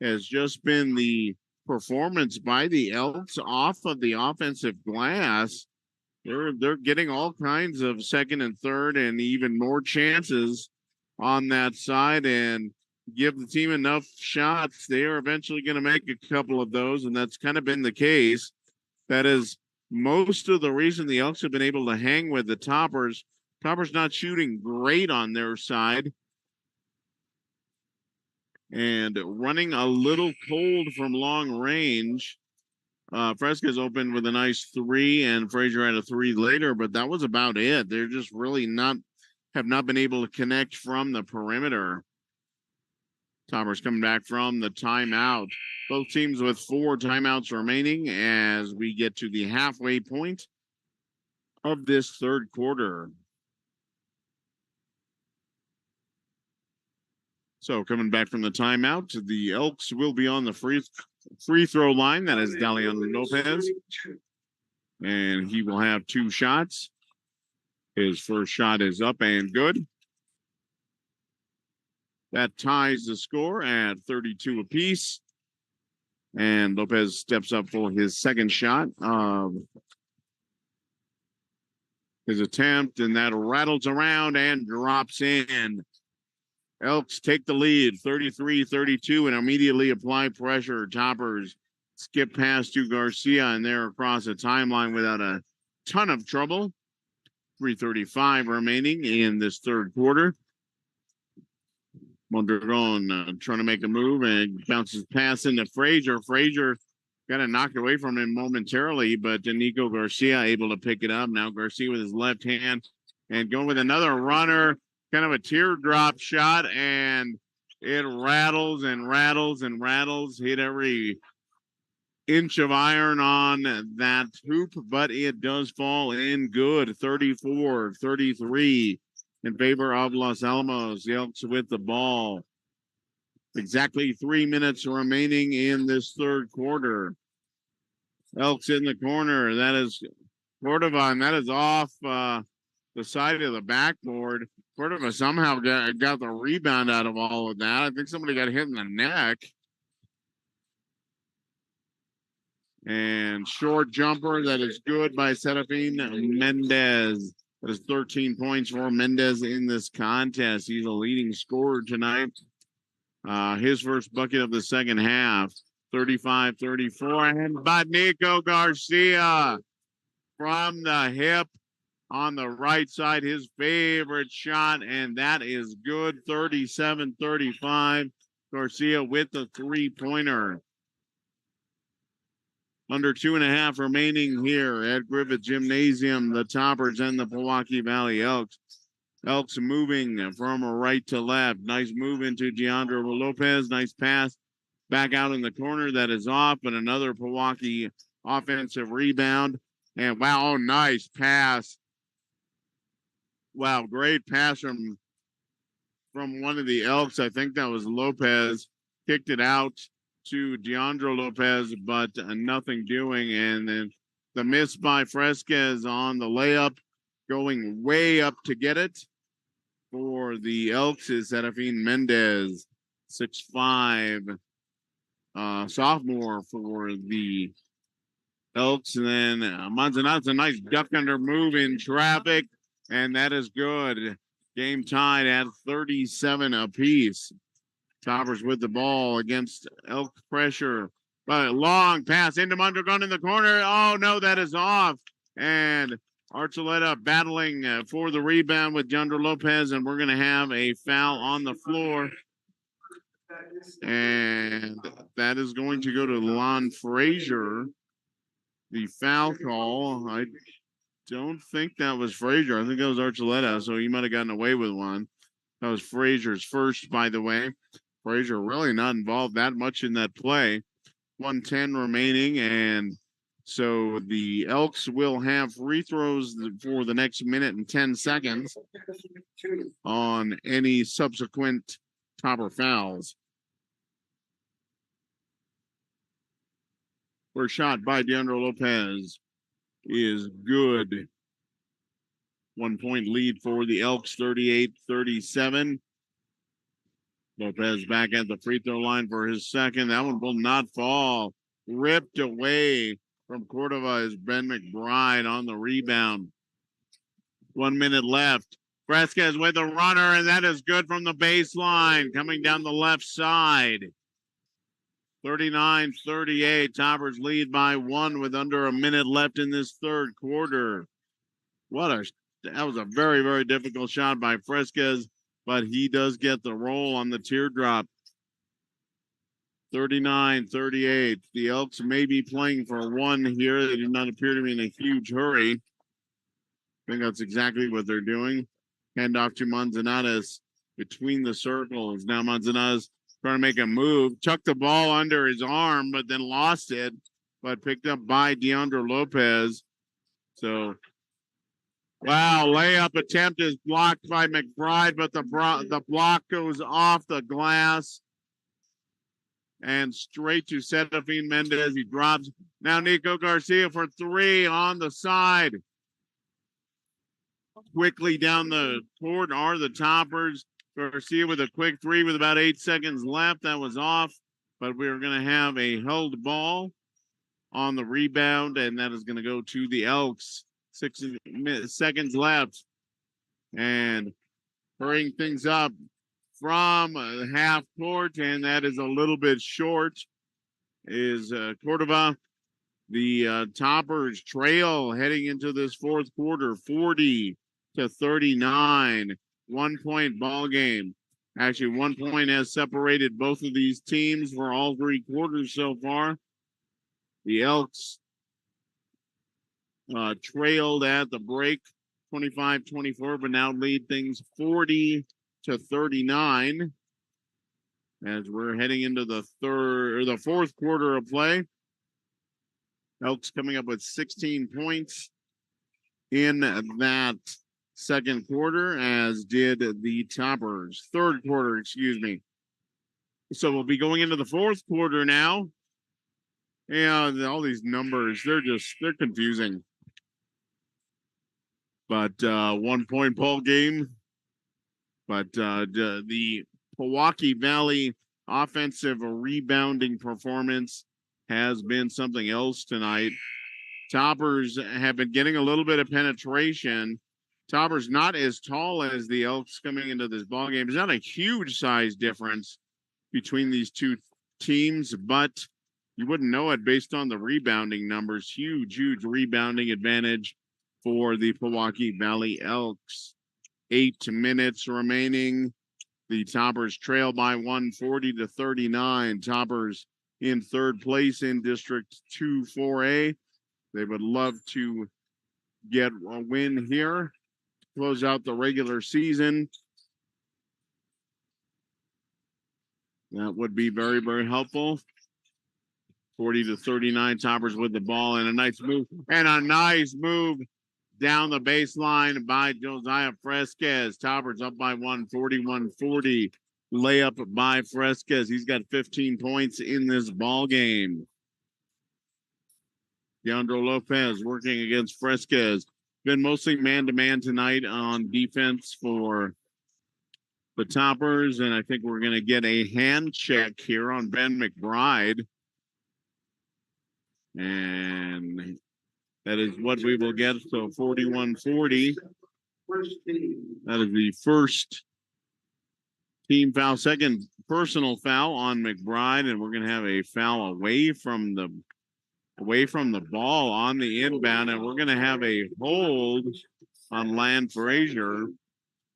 has just been the performance by the Elks off of the offensive glass. They're getting all kinds of second and third and even more chances on that side, and give the team enough shots, they are eventually going to make a couple of those, and that's kind of been the case. That is most of the reason the Elks have been able to hang with the Toppers. Toppers not shooting great on their side and running a little cold from long range. Fresquez opened with a nice 3, and Frazier had a 3 later, but that was about it. They're just really have not been able to connect from the perimeter. Toppers coming back from the timeout. Both teams with 4 timeouts remaining as we get to the halfway point of this third quarter. So coming back from the timeout, the Elks will be on the free throw line. That is Dalian Lopez. And he will have 2 shots. His first shot is up and good. That ties the score at 32 apiece. And Lopez steps up for his second shot of his attempt, and that rattles around and drops in. Elks take the lead, 33-32, and immediately apply pressure. Toppers skip past to Garcia, and they're across the timeline without a ton of trouble. 3:35 remaining in this third quarter. Mondragon trying to make a move and bounces pass into Frazier. Frazier got it knocked away from him momentarily, but Nico Garcia able to pick it up. Now Garcia with his left hand and going with another runner, kind of a teardrop shot, and it rattles and rattles and rattles. Hit every inch of iron on that hoop, but it does fall in good. 34-33 in favor of Los Alamos. The Elks with the ball. Exactly 3 minutes remaining in this third quarter. Elks in the corner. That is Cordova, and that is off the side of the backboard. Cordova somehow got the rebound out of all of that. I think somebody got hit in the neck. And short jumper that is good by Serafin Mendez. That is 13 points for Mendez in this contest. He's a leading scorer tonight. His first bucket of the second half, 35-34. And by Nico Garcia from the hip on the right side, his favorite shot, and that is good, 37-35. Garcia with the three-pointer. Under 2.5 remaining here at Griffith Gymnasium, the Toppers and the Milwaukee Valley Elks. Elks moving from right to left. Nice move into Deandro Lopez. Nice pass back out in the corner. That is off, but another Milwaukee offensive rebound. And wow, nice pass. Wow, great pass from one of the Elks. I think that was Lopez. Kicked it out to Deandro Lopez, but nothing doing. And then the miss by Fresquez on the layup, going way up to get it. For the Elks is Serafin Mendez, 6'5", sophomore for the Elks. And then Manzanat's a nice duck under move in traffic, and that is good. Game tied at 37 apiece. Toppers with the ball against Elk pressure. But long pass into Mondragon in the corner. Oh, no, that is off. And Archuleta battling for the rebound with Jandro Lopez, and we're going to have a foul on the floor. And that is going to go to Lon Frazier. The foul call. I don't think that was Frazier. I think that was Archuleta, so he might have gotten away with one. That was Frazier's first, by the way. Frazier really not involved that much in that play. 1:10 remaining, and so the Elks will have free throws for the next minute and 10 seconds on any subsequent Topper fouls. First shot by Deandro Lopez is good. 1 point lead for the Elks, 38-37. Lopez back at the free throw line for his second. That one will not fall. Ripped away from Cordova is Ben McBride on the rebound. 1 minute left. Fresquez with a runner, and that is good from the baseline, coming down the left side. 39-38. Toppers lead by 1 with under a minute left in this third quarter. That was a very, very difficult shot by Fresquez, but he does get the roll on the teardrop. 39-38. The Elks may be playing for 1 here. They do not appear to be in a huge hurry. I think that's exactly what they're doing. Hand off to Manzanares between the circles. Now Manzanares trying to make a move. Chucked the ball under his arm, but then lost it. But picked up by Deandro Lopez. So, wow, layup attempt is blocked by McBride, but the block goes off the glass and straight to Serafin Mendez. He drops. Now Nico Garcia for 3 on the side. Quickly down the court are the Toppers. Garcia with a quick 3 with about 8 seconds left. That was off, but we're going to have a held ball on the rebound, and that is going to go to the Elks. 6 seconds left. And hurrying things up from half court, and that is a little bit short, is Cordova. The Toppers trail heading into this fourth quarter, 40-39. 1 point ball game. Actually, 1 point has separated both of these teams for all 3 quarters so far. The Elks trailed at the break 25-24, but now lead things 40-39 as we're heading into the fourth quarter of play. Elks coming up with 16 points in that second quarter, as did the Toppers. Third quarter, excuse me. So we'll be going into the fourth quarter now. And all these numbers, they're confusing. But 1 point ball game. But the Milwaukee Valley offensive rebounding performance has been something else tonight. Toppers have been getting a little bit of penetration. Toppers not as tall as the Elks coming into this ball game. There's not a huge size difference between these two teams, but you wouldn't know it based on the rebounding numbers. Huge rebounding advantage for the Milwaukee Valley Elks. 8 minutes remaining. The Toppers trail by 140-39. Toppers in third place in District 2 4A. They would love to get a win here, close out the regular season. That would be very, very helpful. 40-39, Toppers with the ball, and a nice move down the baseline by Josiah Fresquez. Toppers up by 140. Layup by Fresquez. He's got 15 points in this ball game. Leandro Lopez working against Fresquez. Been mostly man-to-man tonight on defense for the Toppers, and I think we're going to get a hand check here on Ben McBride. And that is what we will get. So 41-40. That is the first team foul, second personal foul on McBride, and we're going to have a foul away from the ball on the inbound, and we're going to have a hold on Lan Frazier.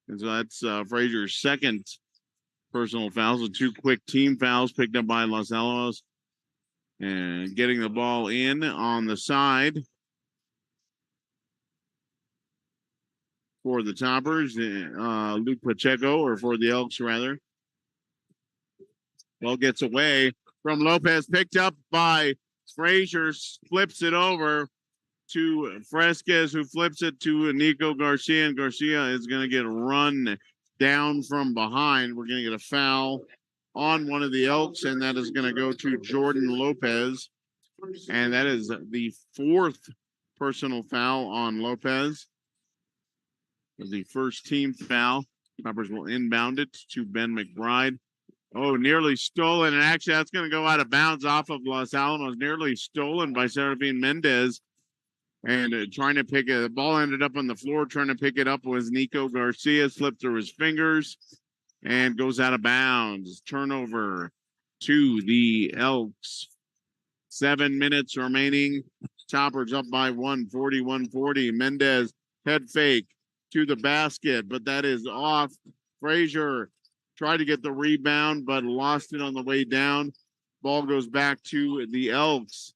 And so that's Frazier's second personal foul. So 2 quick team fouls picked up by Los Alamos. And getting the ball in on the side for the Toppers, Luke Pacheco, or for the Elks rather. Ball gets away from Lopez, picked up by Frazier, flips it over to Fresquez, who flips it to Nico Garcia, and Garcia is going to get run down from behind. We're going to get a foul on one of the Elks, and that is going to go to Jordan Lopez. And that is the 4th personal foul on Lopez. The first team foul. Toppers will inbound it to Ben McBride. Oh, nearly stolen. And actually, that's going to go out of bounds off of Los Alamos. Nearly stolen by Serafin Mendez. And trying to pick it. The ball ended up on the floor. Trying to pick it up was Nico Garcia. Slipped through his fingers and goes out of bounds. Turnover to the Elks. 7 minutes remaining. Toppers up by 140. Mendez head fake to the basket, but that is off. Frazier tried to get the rebound, but lost it on the way down. Ball goes back to the Elks.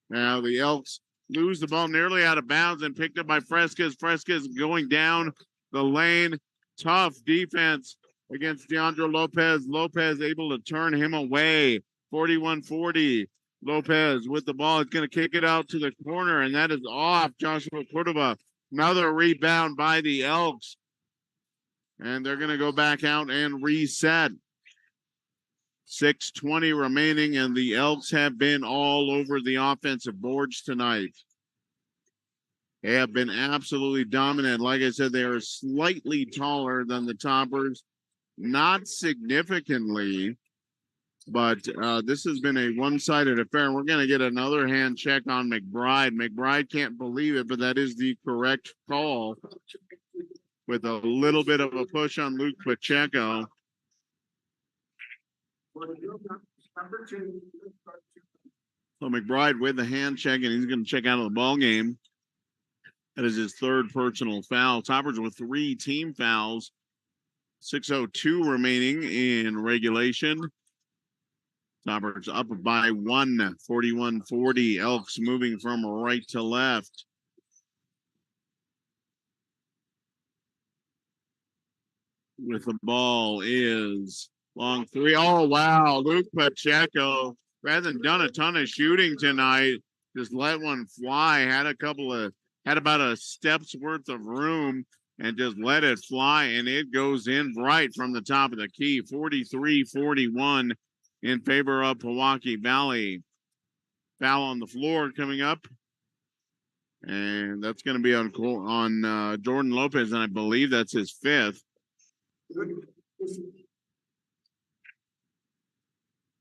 Now the Elks lose the ball nearly out of bounds and picked up by Fresquez. Fresquez going down the lane. Tough defense against Deandro Lopez. Lopez able to turn him away. 41-40. Lopez with the ball. It's going to kick it out to the corner, and that is off. Joshua Cordova. Another rebound by the Elks. And they're going to go back out and reset. 6:20 remaining, and the Elks have been all over the offensive boards tonight. They have been absolutely dominant. Like I said, they are slightly taller than the Toppers. Not significantly, but this has been a one-sided affair. We're going to get another hand check on McBride. McBride can't believe it, but that is the correct call with a little bit of a push on Luke Pacheco. So McBride with the hand check, and he's going to check out of the ball game. That is his 3rd personal foul. Toppers with 3 team fouls. 6:02 remaining in regulation. Toppers up by 1, 41-40. Elks moving from right to left. With the ball is long 3. Oh, wow. Luke Pacheco hasn't done a ton of shooting tonight. Just let one fly. Had about a step's worth of room and just let it fly. And it goes in right from the top of the key. 43-41. In favor of Milwaukee Valley. Foul on the floor coming up. And that's going to be on Jordan Lopez, and I believe that's his 5th.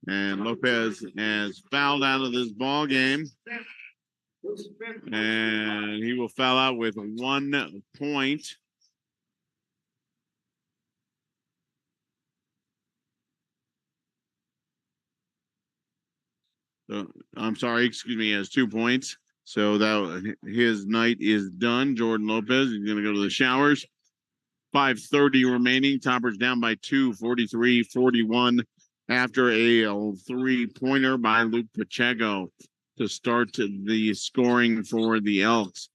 And Lopez has fouled out of this ball game. And he will foul out with 1 point. I'm sorry, excuse me, he has 2 points. So that his night is done. Jordan Lopez is going to go to the showers. 5:30 remaining. Toppers down by 2, 43-41 after a 3-pointer by Luke Pacheco to start the scoring for the Elks.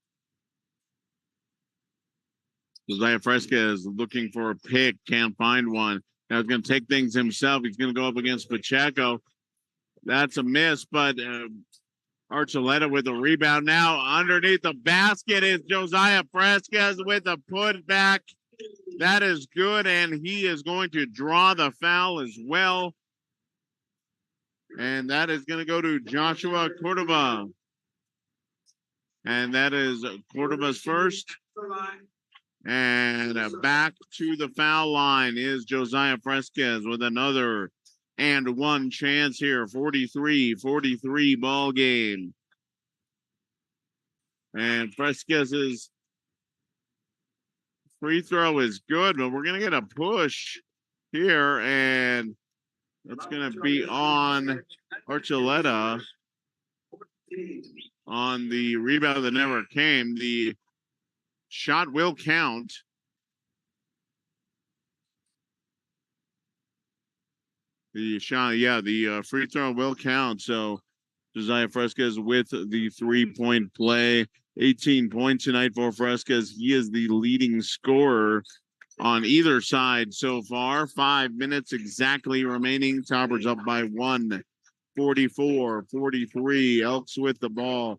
Josiah Fresca is looking for a pick, can't find one. Now he's going to take things himself. He's going to go up against Pacheco. That's a miss, but Archuleta with a rebound now. Underneath the basket is Josiah Fresquez with a putback. That is good, and he is going to draw the foul as well. And that is going to go to Joshua Cordova. And that is Cordova's first. And back to the foul line is Josiah Fresquez with another and one chance here. 43-43 ball game. And Fresquez's free throw is good, but we're going to get a push here, and it's going to be on Archuleta on the rebound that never came. The shot will count. The shot, yeah, the free throw will count. So Josiah Fresquez with the 3-point play. 18 points tonight for Fresquez. He is the leading scorer on either side so far. 5 minutes exactly remaining. Toppers up by 1. 44-43. Elks with the ball.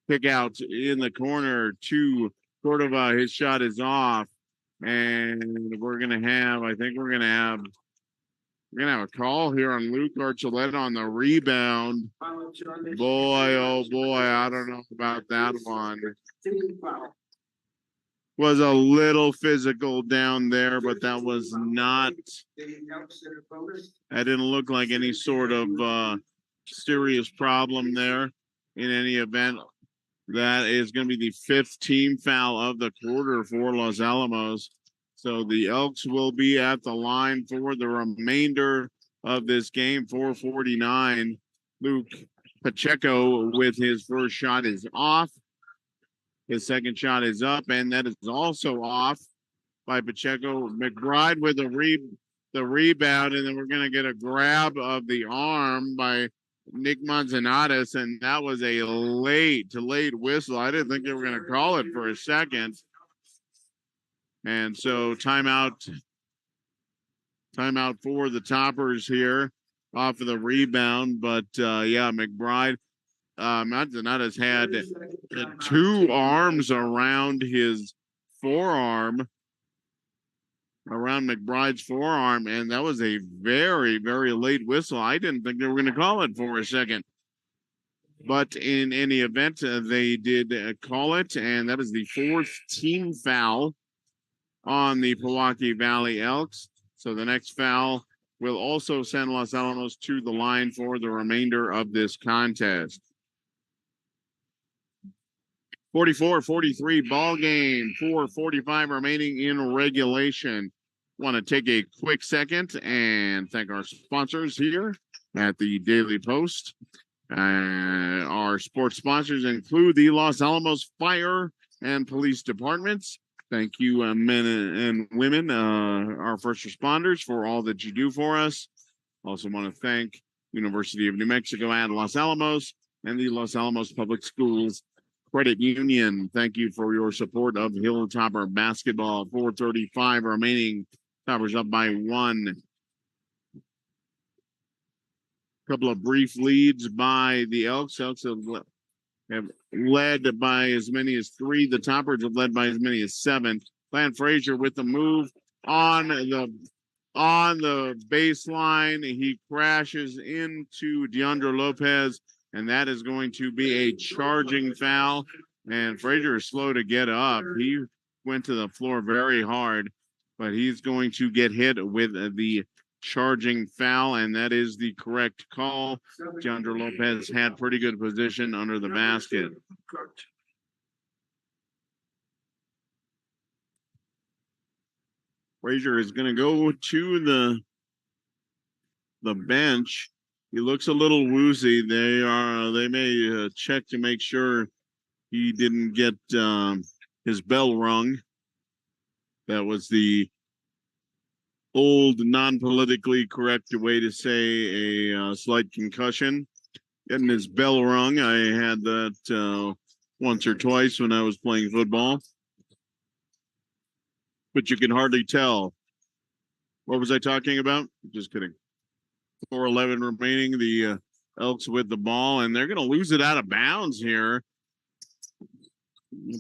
Pick out in the corner to Cordova. His shot is off. And we're going to have a call here on Luke Archuleta on the rebound. Boy, oh boy, I don't know about that one. Was a little physical down there, but that was not, that didn't look like any sort of serious problem there in any event. That is going to be the 5th team foul of the quarter for Los Alamos. So the Elks will be at the line for the remainder of this game. 4:49. Luke Pacheco with his first shot is off. His second shot is up, and that is also off by Pacheco. McBride with the rebound, and then we're going to get a grab of the arm by Nick Manzanares, and that was a late whistle. I didn't think they were going to call it for a second. And so timeout for the Toppers here off of the rebound. But yeah, McBride, Manzanares had 2 arms around his forearm, around McBride's forearm, and that was a very, very late whistle. I didn't think they were going to call it for a second. But in any event, they did call it, and that is the 4th team foul on the Pewaukee Valley Elks. So the next foul will also send Los Alamos to the line for the remainder of this contest. 44-43 ball game, 4:45 remaining in regulation. Want to take a quick second and thank our sponsors here at the Daily Post. Our sports sponsors include the Los Alamos Fire and Police Departments. Thank you, men and women, our first responders, for all that you do for us. Also want to thank University of New Mexico at Los Alamos and the Los Alamos Public Schools Credit Union. Thank you for your support of Hilltopper basketball. 4:35 remaining. Toppers up by 1. Couple of brief leads by the Elks. Elks have led by as many as 3. The Toppers have led by as many as 7. Lan Frazier with the move on the baseline. He crashes into DeAndre Lopez, and that is going to be a charging foul. And Frazier is slow to get up. He went to the floor very hard, but he's going to get hit with the charging foul, and that is the correct call. Deandra Lopez had pretty good position under the basket. Frazier is going to go to the bench. He looks a little woozy. They may check to make sure he didn't get his bell rung. That was the old, non-politically correct way to say a slight concussion. Getting his bell rung. I had that once or twice when I was playing football. But you can hardly tell. What was I talking about? Just kidding. 4:11 remaining. The Elks with the ball, and they're going to lose it out of bounds here.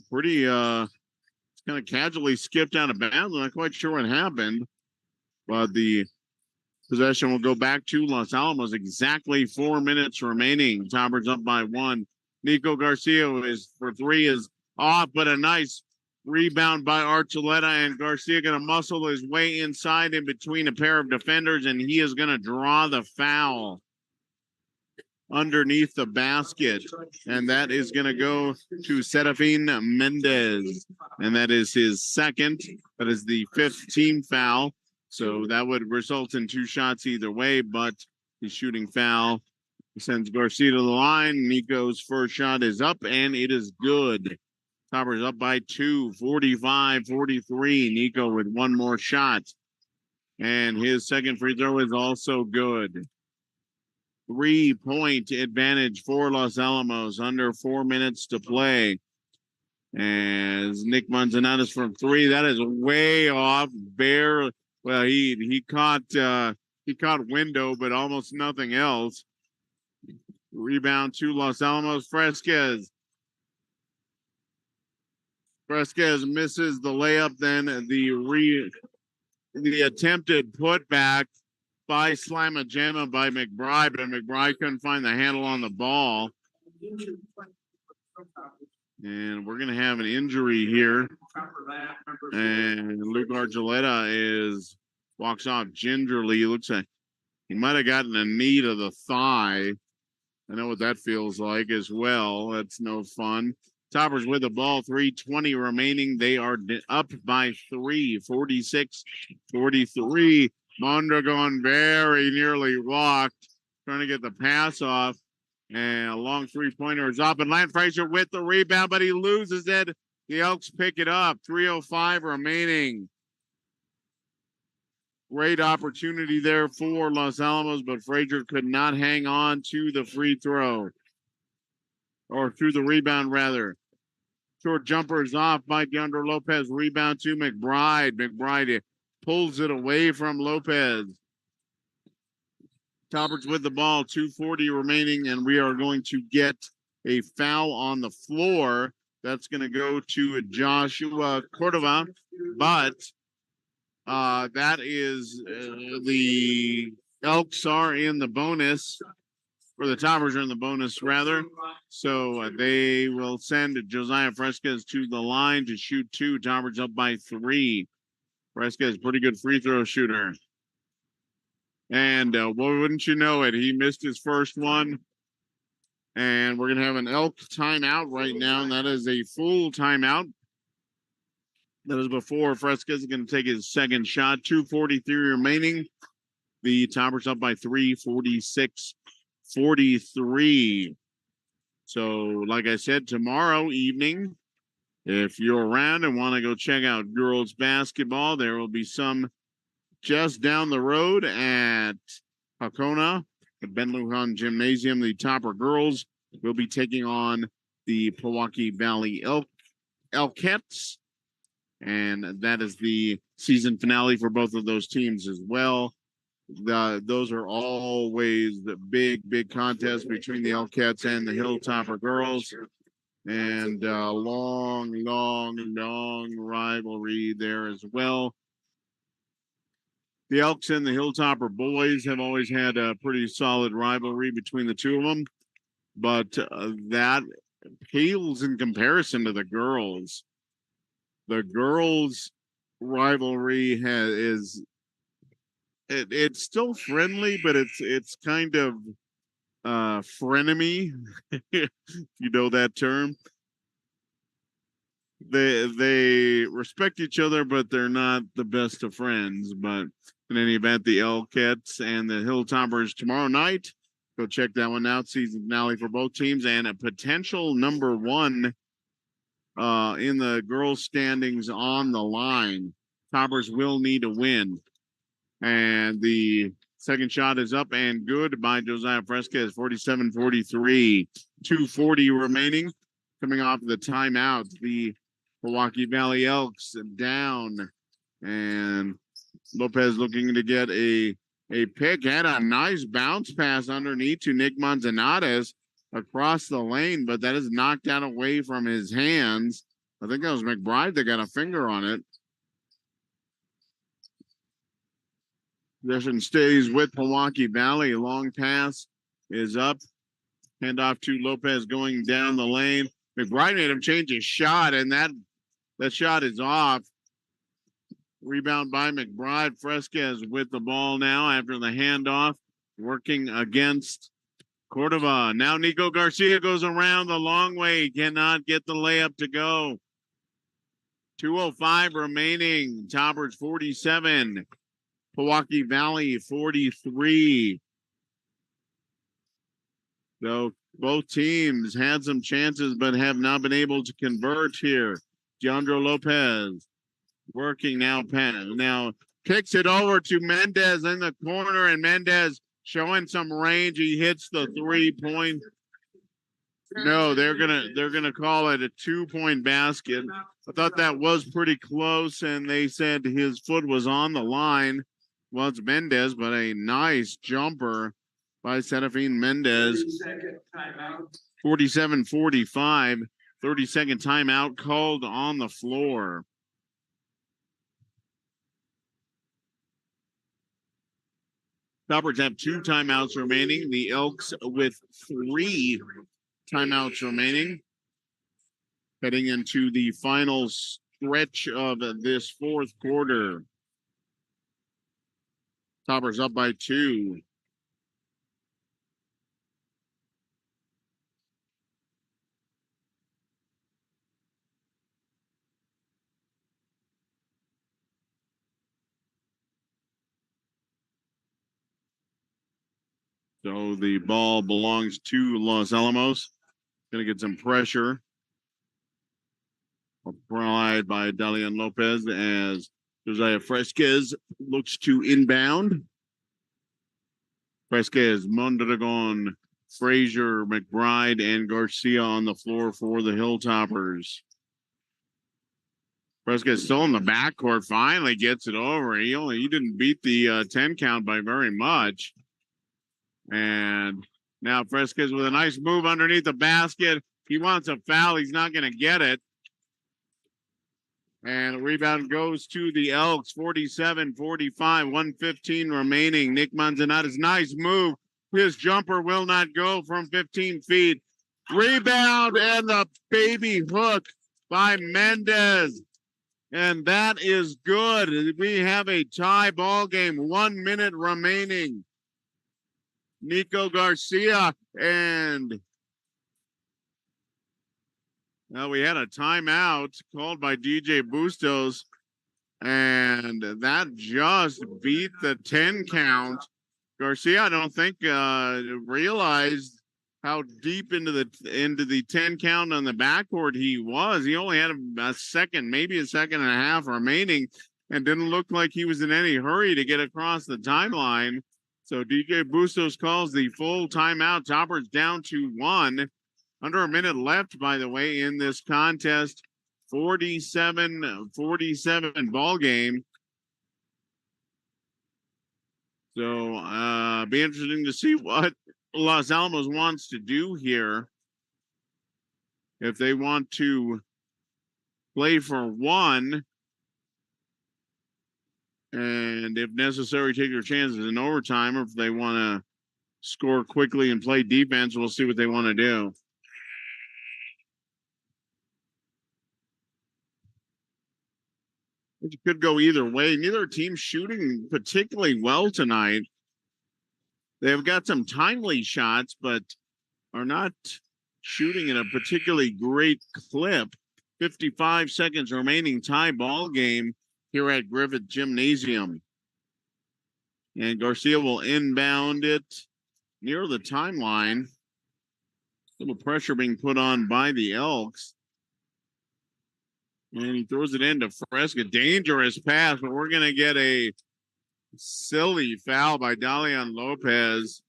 Pretty kind of casually skipped out of bounds. I'm not quite sure what happened, but the possession will go back to Los Alamos. Exactly 4 minutes remaining. Toppers up by 1. Nico Garcia is for 3 is off, but a nice rebound by Archuleta, and Garcia going to muscle his way inside in between a pair of defenders, and he is going to draw the foul underneath the basket, and that is going to go to Serafin Mendez, and that is his second. That is the 5th team foul, so that would result in 2 shots either way, but the shooting foul sends Garcia to the line. Nico's first shot is up, and it is good. Toppers up by 2, 45-43. Nico with 1 more shot, and his second free throw is also good. 3-point advantage for Los Alamos, under 4 minutes to play. As Nick Manzanares from 3, that is way off. Well, he caught window, but almost nothing else. Rebound to Los Alamos. Fresquez misses the layup. Then the attempted putback by Slamma-Jamma by McBride, but McBride couldn't find the handle on the ball. And we're going to have an injury here. And Luke Archuleta walks off gingerly. Looks like he might have gotten a knee to the thigh. I know what that feels like as well. That's no fun. Toppers with the ball, 3:20 remaining. They are up by 3, 46-43. Mondragon very nearly walked, trying to get the pass off. And a long 3-pointer is up. And Lance Frazier with the rebound, but he loses it. The Elks pick it up. 3:05 remaining. Great opportunity there for Los Alamos, but Frazier could not hang on to the free throw. Or through the rebound, rather. Short jumper is off by Deandra Lopez. Rebound to McBride. McBride pulls it away from Lopez. Toppers with the ball, 2:40 remaining, and we are going to get a foul on the floor. That's going to go to Joshua Cordova, but that is the Elks are in the bonus, or the Toppers are in the bonus, rather. So they will send Josiah Fresquez to the line to shoot 2. Toppers up by 3. Fresquez, pretty good free throw shooter. And wouldn't you know it, he missed his first one. And we're going to have an Elk timeout right now, and that is a full timeout. That is before Fresquez is going to take his second shot. 2:43 remaining. The Toppers up by 3, 46-43. So, like I said, tomorrow evening, if you're around and want to go check out girls basketball, there will be some just down the road at Hakona, the Ben Lujan Gymnasium. The Topper girls will be taking on the Pewaukee Valley Elkettes. And that is the season finale for both of those teams as well. Those are always the big contest between the Elkettes and the Hilltopper girls. And long rivalry there as well. The Elks and the Hilltopper boys have always had a pretty solid rivalry between the two of them, but that pales in comparison to the girls. The girls' rivalry is it's still friendly, but it's kind of frenemy, if you know that term. They respect each other, but they're not the best of friends. But in any event, the Elkettes and the Hilltoppers tomorrow night. Go check that one out. Season finale for both teams and a potential number one in the girls' standings on the line. Toppers will need a win. And the second shot is up and good by Josiah Fresquez, 47-43. 2:40 remaining. Coming off the timeout, the Milwaukee Valley Elks down. And Lopez looking to get a pick. Had a nice bounce pass underneath to Nick Manzanares across the lane, but that is knocked out away from his hands. I think that was McBride that got a finger on it. Possession stays with Milwaukee Valley. Long pass is up. Handoff to Lopez going down the lane. McBride made him change his shot, and that shot is off. Rebound by McBride. Fresquez with the ball now after the handoff. Working against Cordova. Now Nico Garcia goes around the long way. He cannot get the layup to go. 2:05 remaining. Toppers 47. Milwaukee Valley 43. So both teams had some chances but have not been able to convert here. Deandro Lopez working now kicks it over to Mendez in the corner, and Mendez showing some range. He hits the 3-point. No, they're gonna call it a 2-point basket. I thought that was pretty close, and they said his foot was on the line. Well, it's Mendez, but a nice jumper by Serafin Mendez. 47-45. 30-second timeout called on the floor. Toppers have 2 timeouts remaining. The Elks with 3 timeouts remaining. Heading into the final stretch of this fourth quarter. Toppers up by 2. So the ball belongs to Los Alamos. Going to get some pressure applied by Dalian Lopez as Josiah Fresquez looks to inbound. Fresquez, Mondragon, Frazier, McBride, and Garcia on the floor for the Hilltoppers. Fresquez still in the backcourt, finally gets it over. He didn't beat the 10 count by very much. And now Fresquez with a nice move underneath the basket. He wants a foul. He's not going to get it. And the rebound goes to the Elks, 47-45, 1:15 remaining. Nick Manzanares, nice move. His jumper will not go from 15 feet. Rebound and the baby hook by Mendez. And that is good. We have a tie ball game, 1 minute remaining. Nico Garcia and now we had a timeout called by DJ Bustos, and that just beat the 10 count. Garcia, I don't think realized how deep into the 10 count on the backcourt he was. He only had a second, maybe a second and a half remaining, and didn't look like he was in any hurry to get across the timeline. So DJ Bustos calls the full timeout. Toppers down to 1. Under a minute left, by the way, in this contest. 47-47 ball game. So be interesting to see what Los Alamos wants to do here. If they want to play for 1 and if necessary, take their chances in overtime, or if they want to score quickly and play defense, we'll see what they want to do. It could go either way. Neither team shooting particularly well tonight. They've got some timely shots, but are not shooting at a particularly great clip. 55 seconds remaining, tie ball game here at Griffith Gymnasium. And Garcia will inbound it near the timeline. A little pressure being put on by the Elks. And he throws it into Fresca. Dangerous pass, but we're going to get a silly foul by Dalian Lopez.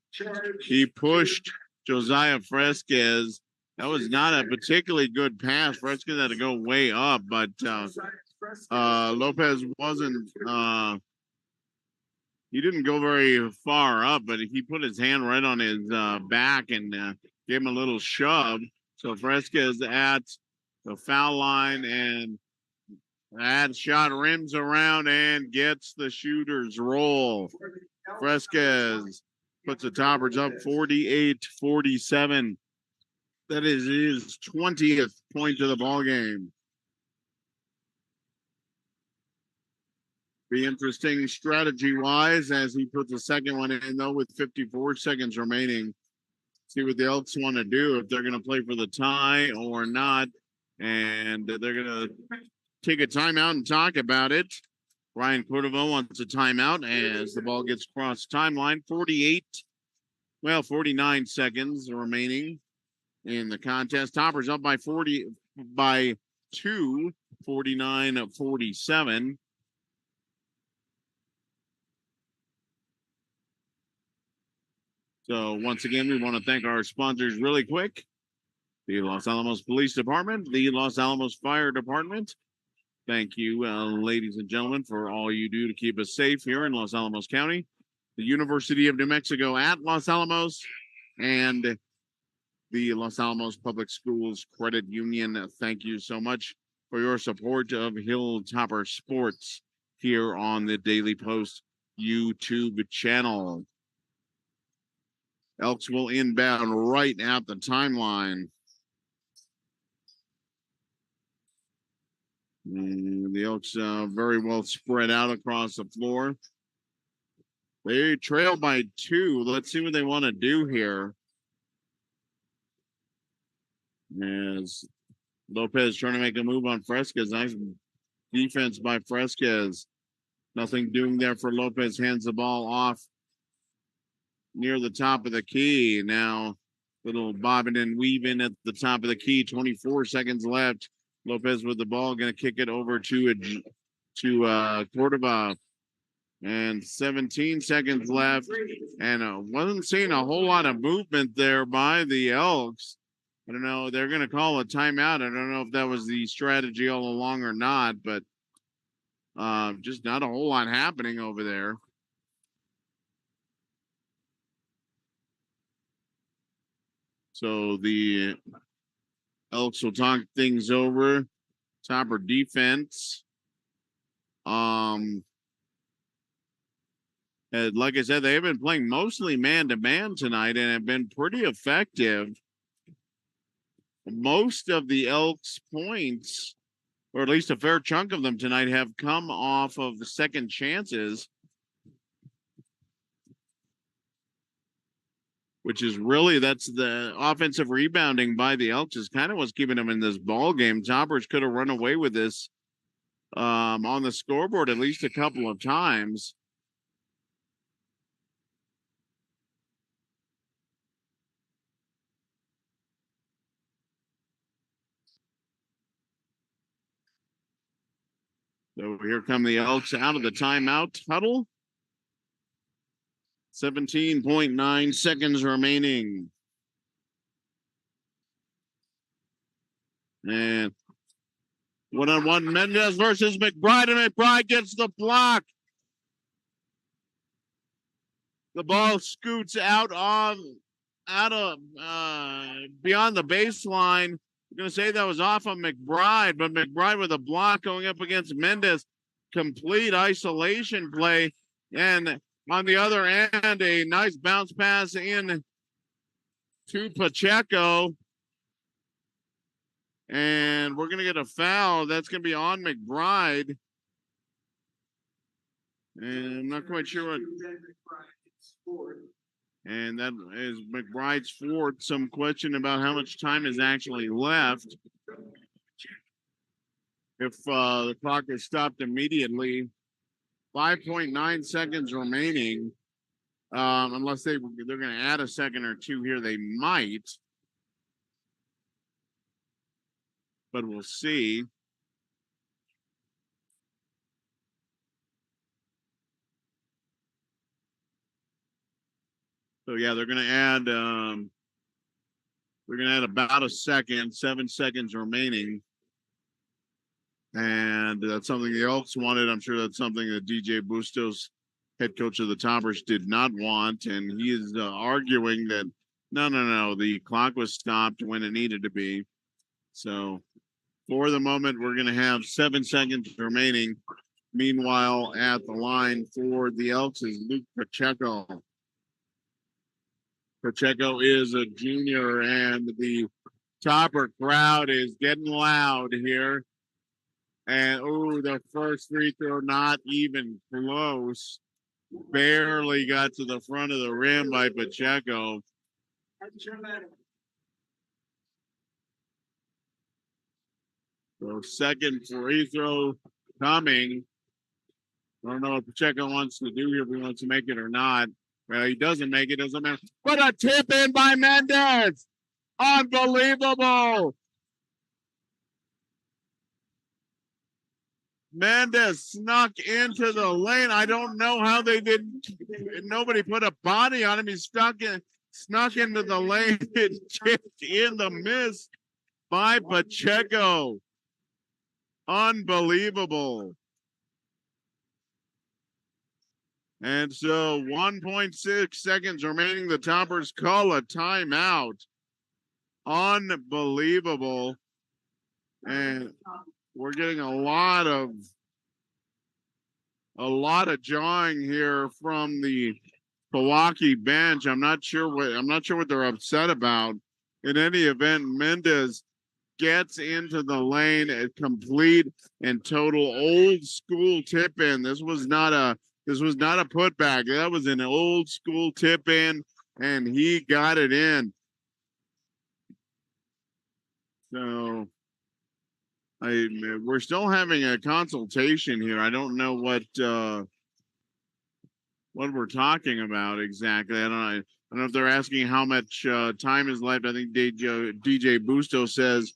He pushed Josiah Fresquez. That was not a particularly good pass. Fresquez had to go way up, but Lopez wasn't, he didn't go very far up, but he put his hand right on his back and gave him a little shove. So Fresquez at the foul line, and that shot rims around and gets the shooter's roll. Fresquez puts the Toppers up 48-47. That is his 20th point of the ball game. Be interesting strategy-wise as he puts the second one in, though, with 54 seconds remaining. See what the Elks want to do, if they're going to play for the tie or not. And they're going to take a timeout and talk about it. Ryan Cordova wants a timeout as the ball gets across timeline. 49 seconds remaining in the contest. Toppers up by 2, 49-47. So once again, we want to thank our sponsors really quick. The Los Alamos Police Department, the Los Alamos Fire Department. Thank you, ladies and gentlemen, for all you do to keep us safe here in Los Alamos County. The University of New Mexico at Los Alamos and the Los Alamos Public Schools Credit Union. Thank you so much for your support of Hilltopper Sports here on the Daily Post YouTube channel. Elks will inbound right at the timeline. And the Elks very well spread out across the floor. They trail by 2. Let's see what they want to do here. As Lopez trying to make a move on Fresquez. Nice defense by Fresquez. Nothing doing there for Lopez. Hands the ball off near the top of the key. Now, little bobbing and weaving at the top of the key. 24 seconds left. Lopez with the ball, going to kick it over to Cordova. And 17 seconds left. And wasn't seeing a whole lot of movement there by the Elks. I don't know. They're going to call a timeout. I don't know if that was the strategy all along or not, but just not a whole lot happening over there. So the Elks will talk things over. Topper defense. And like I said, they've been playing mostly man-to-man tonight and have been pretty effective. Most of the Elks' points, or at least a fair chunk of them tonight, have come off of the second chances, which is really, that's the offensive rebounding by the Elks is kind of what's keeping them in this ball game. Toppers could have run away with this on the scoreboard at least a couple of times. So here come the Elks out of the timeout huddle. 17.9 seconds remaining. And one-on-one, Mendez versus McBride, and McBride gets the block. The ball scoots out of beyond the baseline. I'm going to say that was off of McBride, but McBride with a block going up against Mendez. Complete isolation play. And on the other end, a nice bounce pass in to Pacheco. And we're going to get a foul. That's going to be on McBride. And I'm not quite sure what. And that is McBride's fourth. Some question about how much time is actually left. If the clock is stopped immediately, 5.9 seconds remaining. Unless they're going to add a second or two here, they might. But we'll see. So yeah, they're going to add. They're going to add about a second. 7 seconds remaining, and that's something the Elks wanted. I'm sure that's something that DJ Bustos, head coach of the Toppers, did not want, and he is arguing that no, the clock was stopped when it needed to be. So for the moment, we're going to have 7 seconds remaining. Meanwhile, at the line for the Elks is Luke Pacheco. Pacheco is a junior, and the Topper crowd is getting loud here. And, the first free throw, not even close. Barely got to the front of the rim by Pacheco. So second free throw coming. I don't know what Pacheco wants to do here, if he wants to make it or not. Well, he doesn't make it, doesn't matter. But a tip in by Mendez. Unbelievable. Mendez snuck into the lane. I don't know how they didn't. Nobody put a body on him. He snuck into the lane and chipped in the miss by Pacheco. Unbelievable. And so 1.6 seconds remaining. The Toppers call a timeout. Unbelievable. And we're getting a lot of jawing here from the Milwaukee bench. I'm not sure what they're upset about. In any event, Mendez gets into the lane, a complete and total old school tip in. This was not a putback. That was an old school tip in, and he got it in. So we're still having a consultation here. I don't know what we're talking about exactly. I don't know if they're asking how much time is left. I think DJ Busto says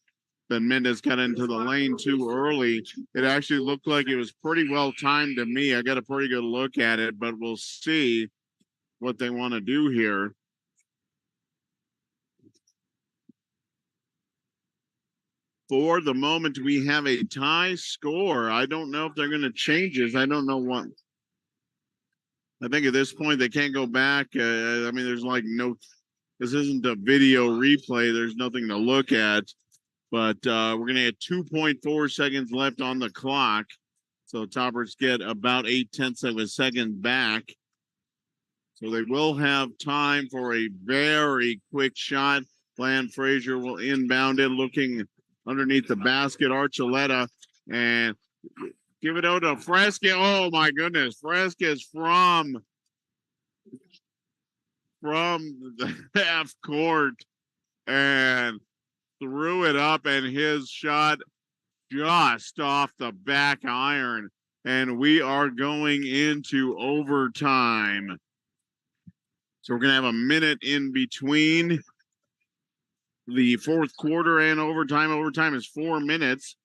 that Mendez got into the lane too early. It actually looked like it was pretty well timed to me. I got a pretty good look at it, but we'll see what they want to do here. For the moment, we have a tie score. I don't know if they're going to change this. I don't know what. I think at this point they can't go back. There's this isn't a video replay. There's nothing to look at. But we're going to have 2.4 seconds left on the clock. So Toppers get about 0.8 of a second back. So they will have time for a very quick shot. Lan Frazier will inbound it, looking underneath the basket. Archuleta, and give it out to Fresca. Oh my goodness. Fresca's from the half court and threw it up, and his shot just off the back iron. And we are going into overtime. So we're going to have a minute in between the fourth quarter and overtime. Overtime is 4 minutes.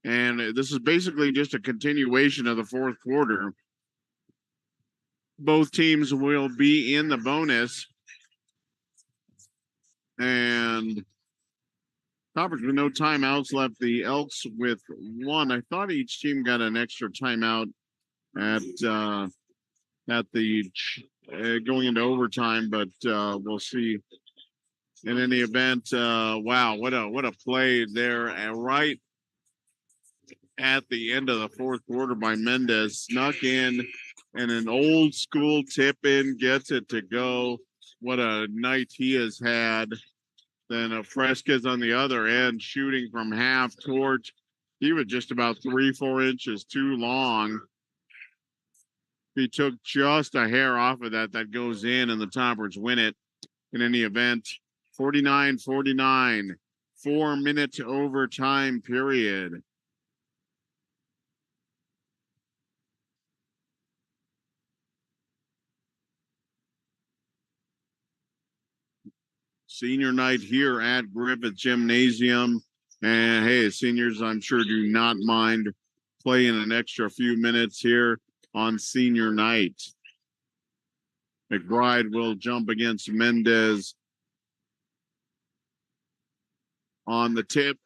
And this is basically just a continuation of the fourth quarter. Both teams will be in the bonus. And Toppers with no timeouts left. The Elks with one. I thought each team got an extra timeout at the going into overtime, but we'll see. In any event, wow, what a play there, right at the end of the fourth quarter by Mendez. Snuck in, and an old school tip in, gets it to go. What a night he has had. Then Fresca's on the other end, shooting from half court. He was just about 3-4 inches too long. he took just a hair off of that, that goes in, and the Toppers win it in any event. 49-49, 4-minute overtime period. Senior night here at Griffith Gymnasium. And hey, seniors, I'm sure do not mind playing an extra few minutes here on senior night. McBride will jump against Mendez on the tip.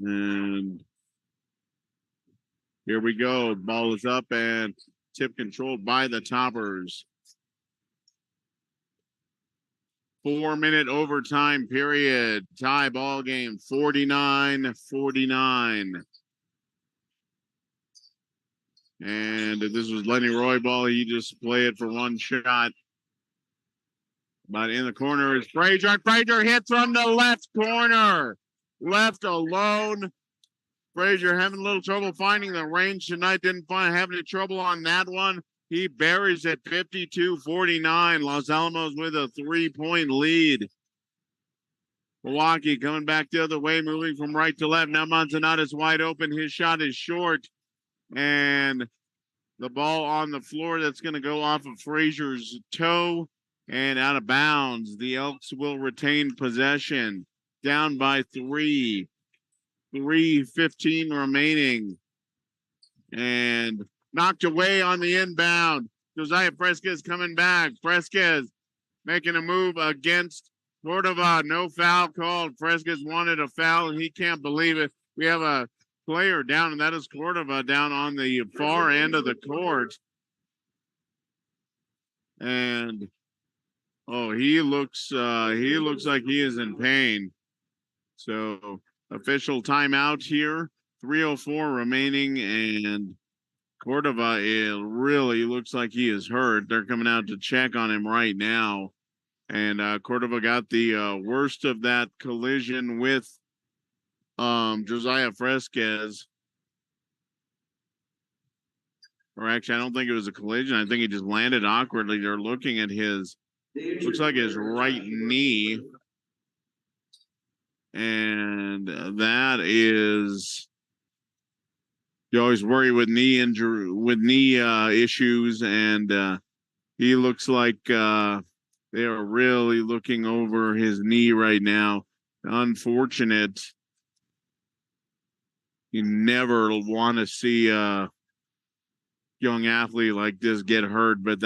And here we go. Ball is up and tip controlled by the Toppers. 4-minute overtime period. Tie ball game 49-49. And if this was Lenny Roy ball, he just play it for one shot. But in the corner is Frazier. Frazier hits from the left corner. Left alone. Frazier having a little trouble finding the range tonight. Didn't have any trouble on that one. He buries it 52-49. Los Alamos with a 3-point lead. Milwaukee coming back the other way, moving from right to left. Now Manzanato's wide open. His shot is short. And the ball on the floor that's going to go off of Frazier's toe and out of bounds. The Elks will retain possession. Down by 3. 3:15 remaining. And knocked away on the inbound. Josiah Fresquez coming back. Fresquez making a move against Cordova. No foul called. Fresquez wanted a foul, and he can't believe it. We have a player down, and that is Cordova down on the far end of the court. And he looks like he is in pain. So official timeout here. 3:04 remaining, and Cordova, it really looks like he is hurt. They're coming out to check on him right now. And Cordova got the worst of that collision with Josiah Fresquez. Or actually, I don't think it was a collision. I think he just landed awkwardly. They're looking at looks like his right knee. And that is, you always worry with knee injury, with knee issues. And he looks like they are really looking over his knee right now. Unfortunate. You never want to see a young athlete like this get hurt, but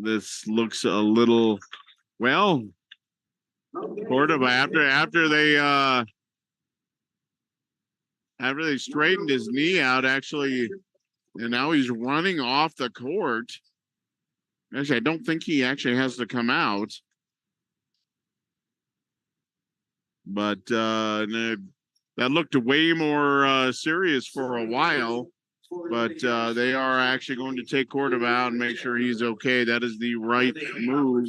this looks a little, well, Cordova after they straightened his knee out, actually, and now he's running off the court. Actually, I don't think he actually has to come out. But that looked way more serious for a while. But they are actually going to take Cordova out and make sure he's okay. That is the right move.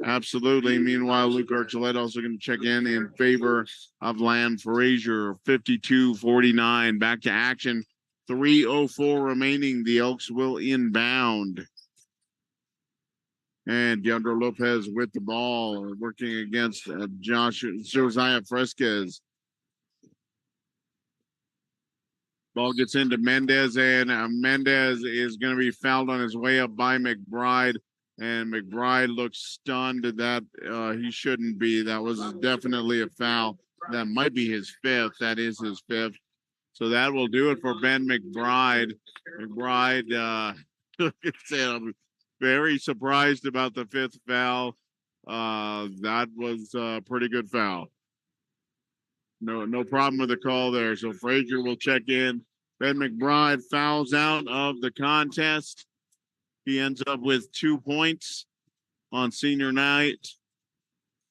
Absolutely. Meanwhile, Luke Archulette also going to check in favor of Lamb Frazier. 52-49. Back to action. 3:04 remaining. The Elks will inbound. And Deandre Lopez with the ball, working against Josiah Fresquez. Ball gets into Mendez, and Mendez is going to be fouled on his way up by McBride. And McBride looks stunned that he shouldn't be. That was definitely a foul. That might be his fifth. That is his fifth. So that will do it for Ben McBride. McBride, I'm very surprised about the fifth foul. That was a pretty good foul. No problem with the call there. So Frazier will check in. Ben McBride fouls out of the contest. He ends up with 2 points on senior night.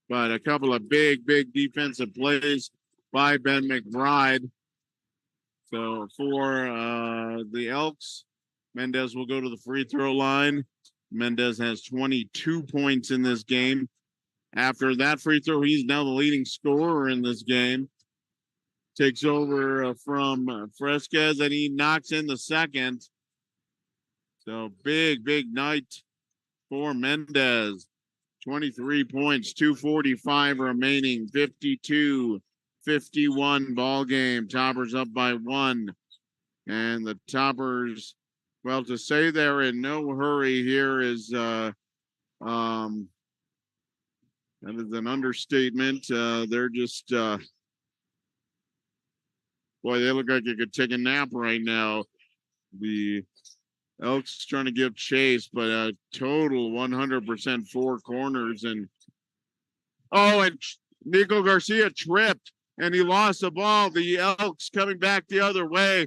But a couple of big defensive plays by Ben McBride. So for the Elks, Mendez will go to the free throw line. Mendez has 22 points in this game. After that free throw, he's now the leading scorer in this game. Takes over from Fresquez, and he knocks in the second. So big night for Mendez. 23 points, 2:45 remaining, 52-51 ball game. Toppers up by 1. And the Toppers, well, to say they're in no hurry here is that is an understatement. They're just boy, they look like they could take a nap right now. The Elks trying to give chase, but a total 100% 4 corners. And Nico Garcia tripped and he lost the ball. The Elks coming back the other way.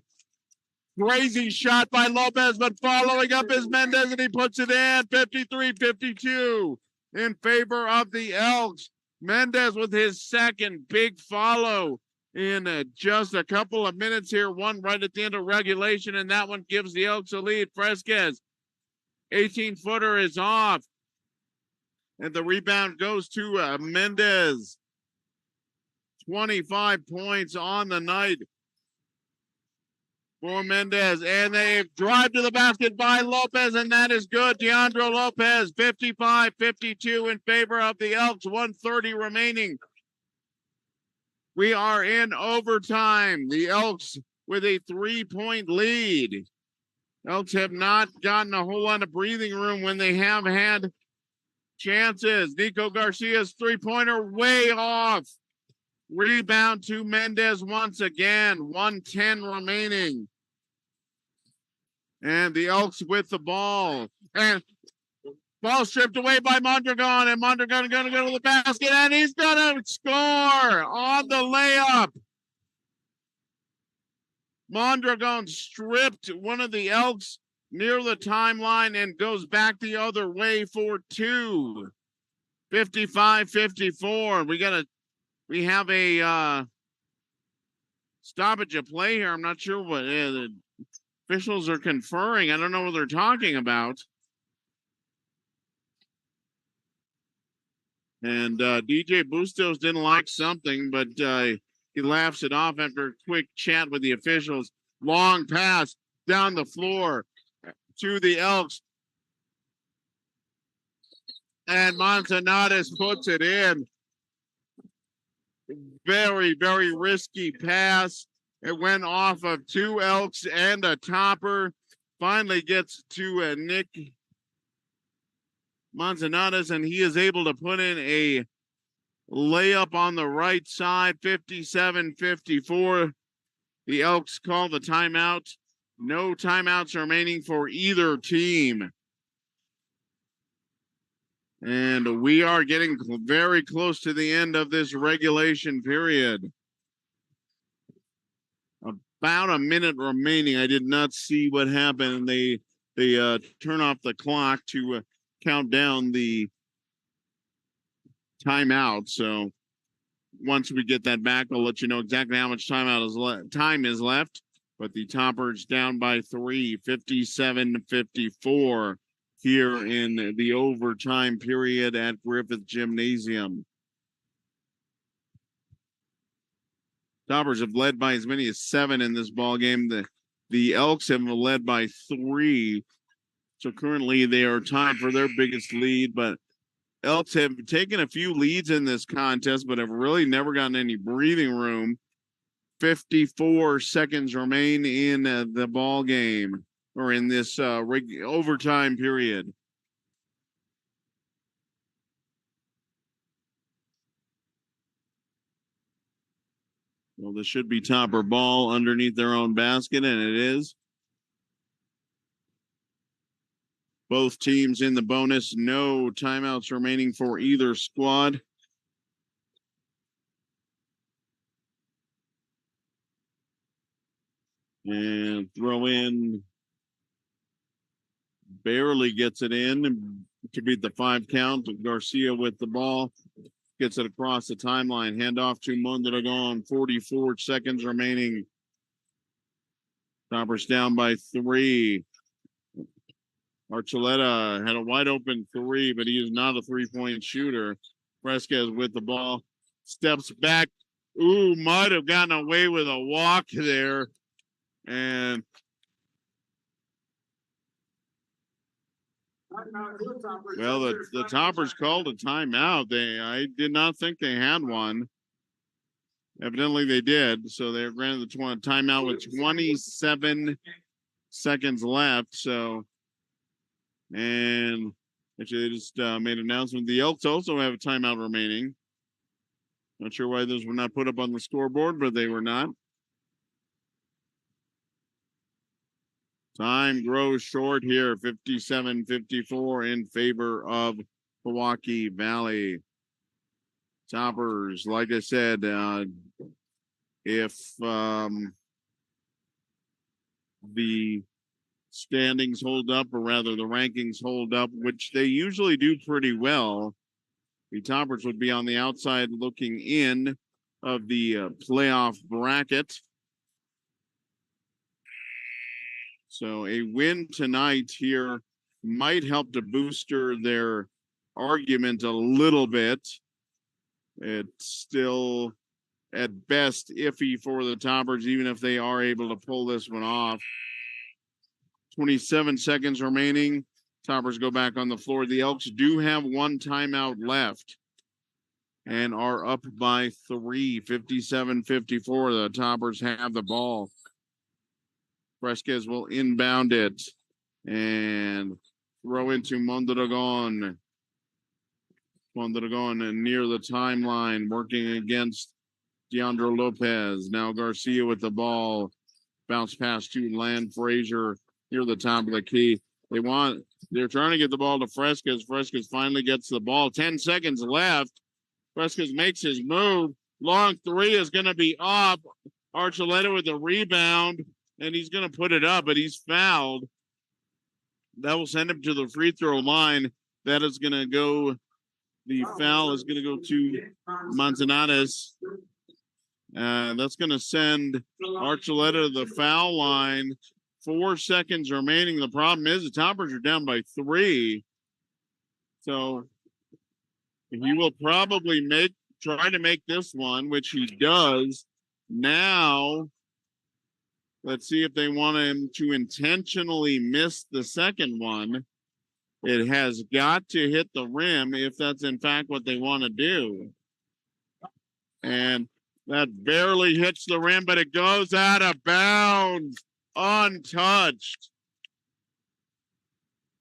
Crazy shot by Lopez, but following up is Mendez, and he puts it in. 53-52 in favor of the Elks. Mendez with his second big follow in just a couple of minutes here. One right at the end of regulation, and that one gives the Elks a lead. Fresquez, 18-footer is off, and the rebound goes to Mendez. 25 points on the night for Mendez, and they drive to the basket by Lopez, and that is good. Deandro Lopez, 55-52 in favor of the Elks, 1:30 remaining. We are in overtime. The Elks with a 3-point lead. Elks have not gotten a whole lot of breathing room when they have had chances. Nico Garcia's three-pointer way off. Rebound to Mendez once again. 1:10 remaining. And the Elks with the ball. And ball stripped away by Mondragon. And Mondragon going to go to the basket. And he's going to score on the layup. Mondragon stripped one of the Elks near the timeline and goes back the other way for 2. 55-54. We have a stoppage of play here. I'm not sure what the officials are conferring. I don't know what they're talking about. And DJ Bustos didn't like something, but he laughs it off after a quick chat with the officials. Long pass down the floor to the Elks. And Manzanares puts it in. Very risky pass. It went off of 2 Elks and a Topper. Finally gets to Nick Manzanares, and he is able to put in a layup on the right side. 57-54. The Elks call the timeout. No timeouts remaining for either team. And we are getting very close to the end of this regulation period. About a minute remaining. I did not see what happened. They turn off the clock to count down the timeout. So once we get that back, I'll let you know exactly how much time is left. But the Toppers down by 3, 57-54 here in the overtime period at Griffith Gymnasium. Toppers have led by as many as 7 in this ball game. The Elks have led by 3. So currently they are tied for their biggest lead, but Elks have taken a few leads in this contest, but have really never gotten any breathing room. 54 seconds remain in the ball game, or in this overtime period. Well, this should be Topper ball underneath their own basket, and it is. Both teams in the bonus. No timeouts remaining for either squad. And throw in. Barely gets it in to beat the 5 count. Garcia with the ball. Gets it across the timeline. Handoff to Mondragon. 44 seconds remaining. Toppers down by 3. Archuleta had a wide open 3, but he is not a 3-point shooter. Fresquez with the ball, steps back. Ooh, might have gotten away with a walk there. And well, the Toppers called a timeout. I did not think they had one. Evidently they did. So they were granted the timeout with 27 seconds left. So, and actually they just made an announcement. The Elks also have a timeout remaining. Not sure why those were not put up on the scoreboard, but they were not. Time grows short here, 57-54 in favor of Milwaukee Valley. Toppers, like I said, if the standings hold up, or rather the rankings hold up, which they usually do pretty well, the Toppers would be on the outside looking in of the playoff bracket. So a win tonight here might help to booster their argument a little bit. It's still at best iffy for the Toppers, even if they are able to pull this one off. 27 seconds remaining. Toppers go back on the floor. The Elks do have one timeout left and are up by 3, 57-54. The Toppers have the ball. Fresquez will inbound it and throw into Mondragon. Mondragon near the timeline, working against Deandro Lopez. Now Garcia with the ball. Bounce pass to Land Frazier near the top of the key. They're trying to get the ball to Fresquez. Fresquez finally gets the ball. 10 seconds left. Fresquez makes his move. Long three is going to be up. Archuleta with the rebound, and he's going to put it up, but he's fouled. That will send him to the free throw line. That is going to go, the foul is going to go to Manzanares. That's going to send Archuleta to the foul line. 4 seconds remaining. The problem is the Toppers are down by 3. So he will probably try to make this one, which he does. Now, let's see if they want him to intentionally miss the second one. It has got to hit the rim if that's in fact what they want to do. And that barely hits the rim, but it goes out of bounds, untouched.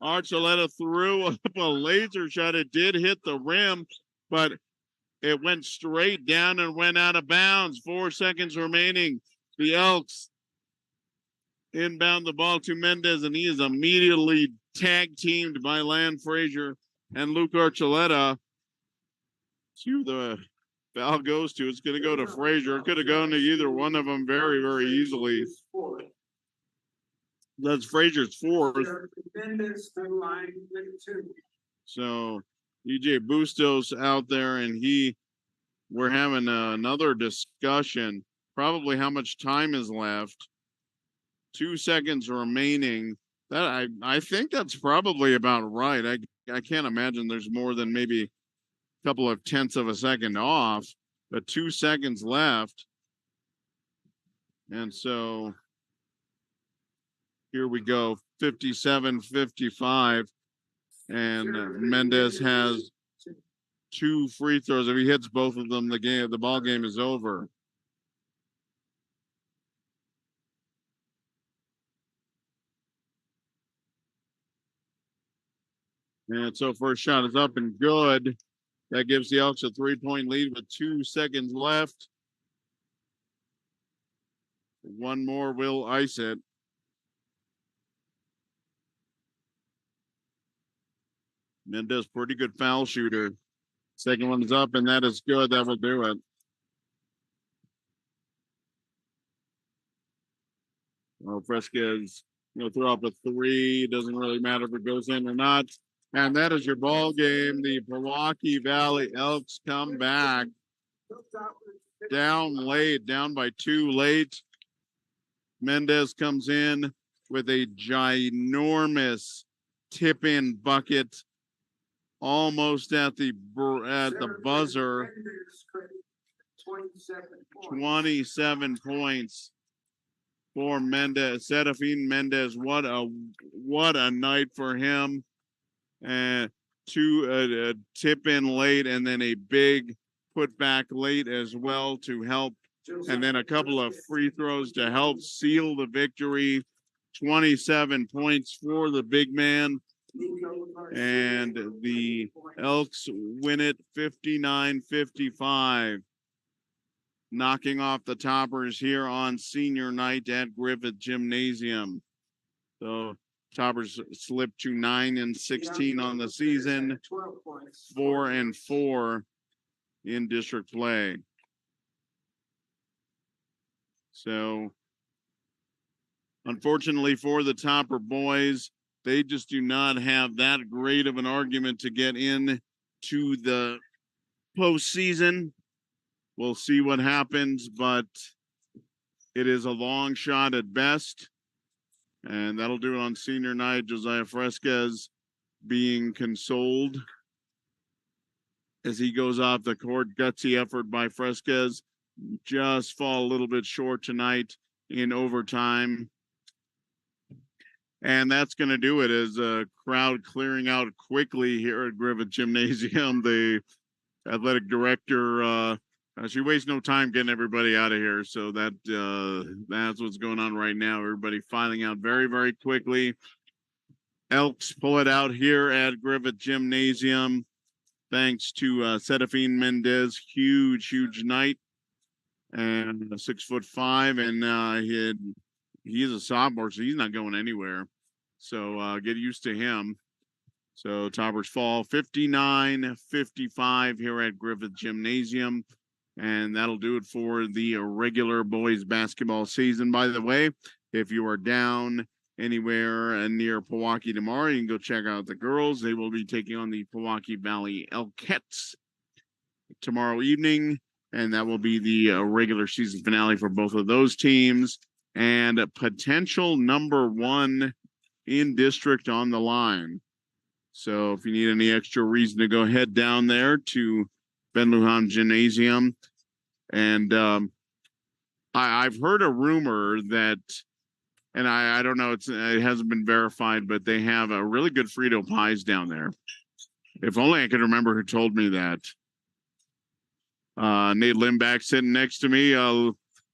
Archuleta threw up a laser shot. It did hit the rim, but it went straight down and went out of bounds. 4 seconds remaining. The Elks inbound the ball to Mendez, and he is immediately tag teamed by Land Frazier and Luke Archuleta. To the foul goes to, it's going to go to Frazier. It could have gone to either one of them very, very easily. That's Frazier's fourth. So DJ Bustos out there, and we're having another discussion. Probably how much time is left. 2 seconds remaining. That I think that's probably about right. I can't imagine there's more than maybe a couple of tenths of a second off, but 2 seconds left. And so here we go, 57-55. And Mendez has 2 free throws. If he hits both of them, the ball game is over. And so first shot is up and good. That gives the Elks a 3-point lead with 2 seconds left. One more will ice it. Mendez, pretty good foul shooter. Second one is up, and that is good. That will do it. Well, Fresquez, throw up a 3. Doesn't really matter if it goes in or not. And that is your ball game. The Milwaukee Valley Elks come back down late, down by 2 late. Mendez comes in with a ginormous tip-in bucket almost at the buzzer. 27 points for Mendez, Serafin Mendez. What a night for him. And a tip in late, and then a big put back late as well to help, and then a couple of free throws to help seal the victory. 27 points for the big man, and the Elks win it 59-55, knocking off the Toppers here on senior night at Griffith Gymnasium. So Toppers slipped to 9-16 on the season, 4-4 in district play. So unfortunately for the Topper boys, they just do not have that great of an argument to get in to the postseason. We'll see what happens, but it is a long shot at best. And that'll do it on senior night. Josiah Fresquez being consoled as he goes off the court. Gutsy effort by Fresquez. Just fall a little bit short tonight in overtime. And that's going to do it as a crowd clearing out quickly here at Griffith Gymnasium. The athletic director, she wastes no time getting everybody out of here. So that's what's going on right now. Everybody filing out very, very quickly. Elks pull it out here at Griffith Gymnasium. Thanks to Serafin Mendez. Huge night. And 6'5", and he's a sophomore, so he's not going anywhere. So get used to him. So Toppers fall 59-55 here at Griffith Gymnasium. And that'll do it for the regular boys basketball season. By the way, if you are down anywhere near Pewaukee tomorrow, you can go check out the girls. They will be taking on the Pewaukee Valley Elkettes tomorrow evening. And that will be the regular season finale for both of those teams. And a potential number one in district on the line. So if you need any extra reason to go head down there to Ben Lujan Gymnasium. And I've heard a rumor that, and I don't know, it hasn't been verified, but they have a really good Frito pies down there. If only I could remember who told me that. Nate Limback sitting next to me,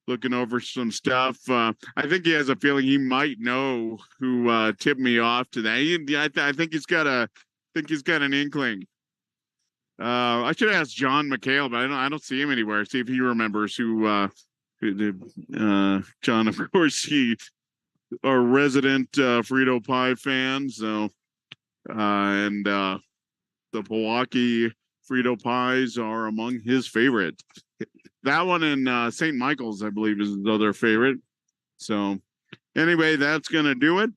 looking over some stuff. I think he has a feeling he might know who tipped me off to that. I think he's got an inkling. I should ask John McHale, but I don't see him anywhere. See if he remembers who John, of course, he our resident Frito pie fan. So and the Pewaukee Frito pies are among his favorite. That one in St. Michael's, I believe, is his other favorite. So anyway, that's going to do it.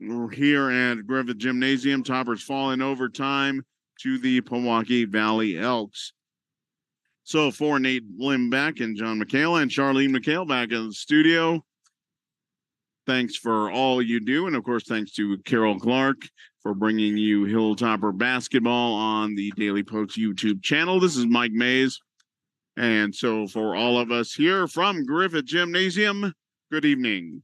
We're here at Griffith Gymnasium. Toppers fall in overtime to the Pewaukee Valley Elks. So for Nate Limback and John McHale and Charlene McHale back in the studio, thanks for all you do. And of course, thanks to Carol Clark for bringing you Hilltopper basketball on the Daily Post YouTube channel. This is Mike Mays. And so for all of us here from Griffith Gymnasium, good evening.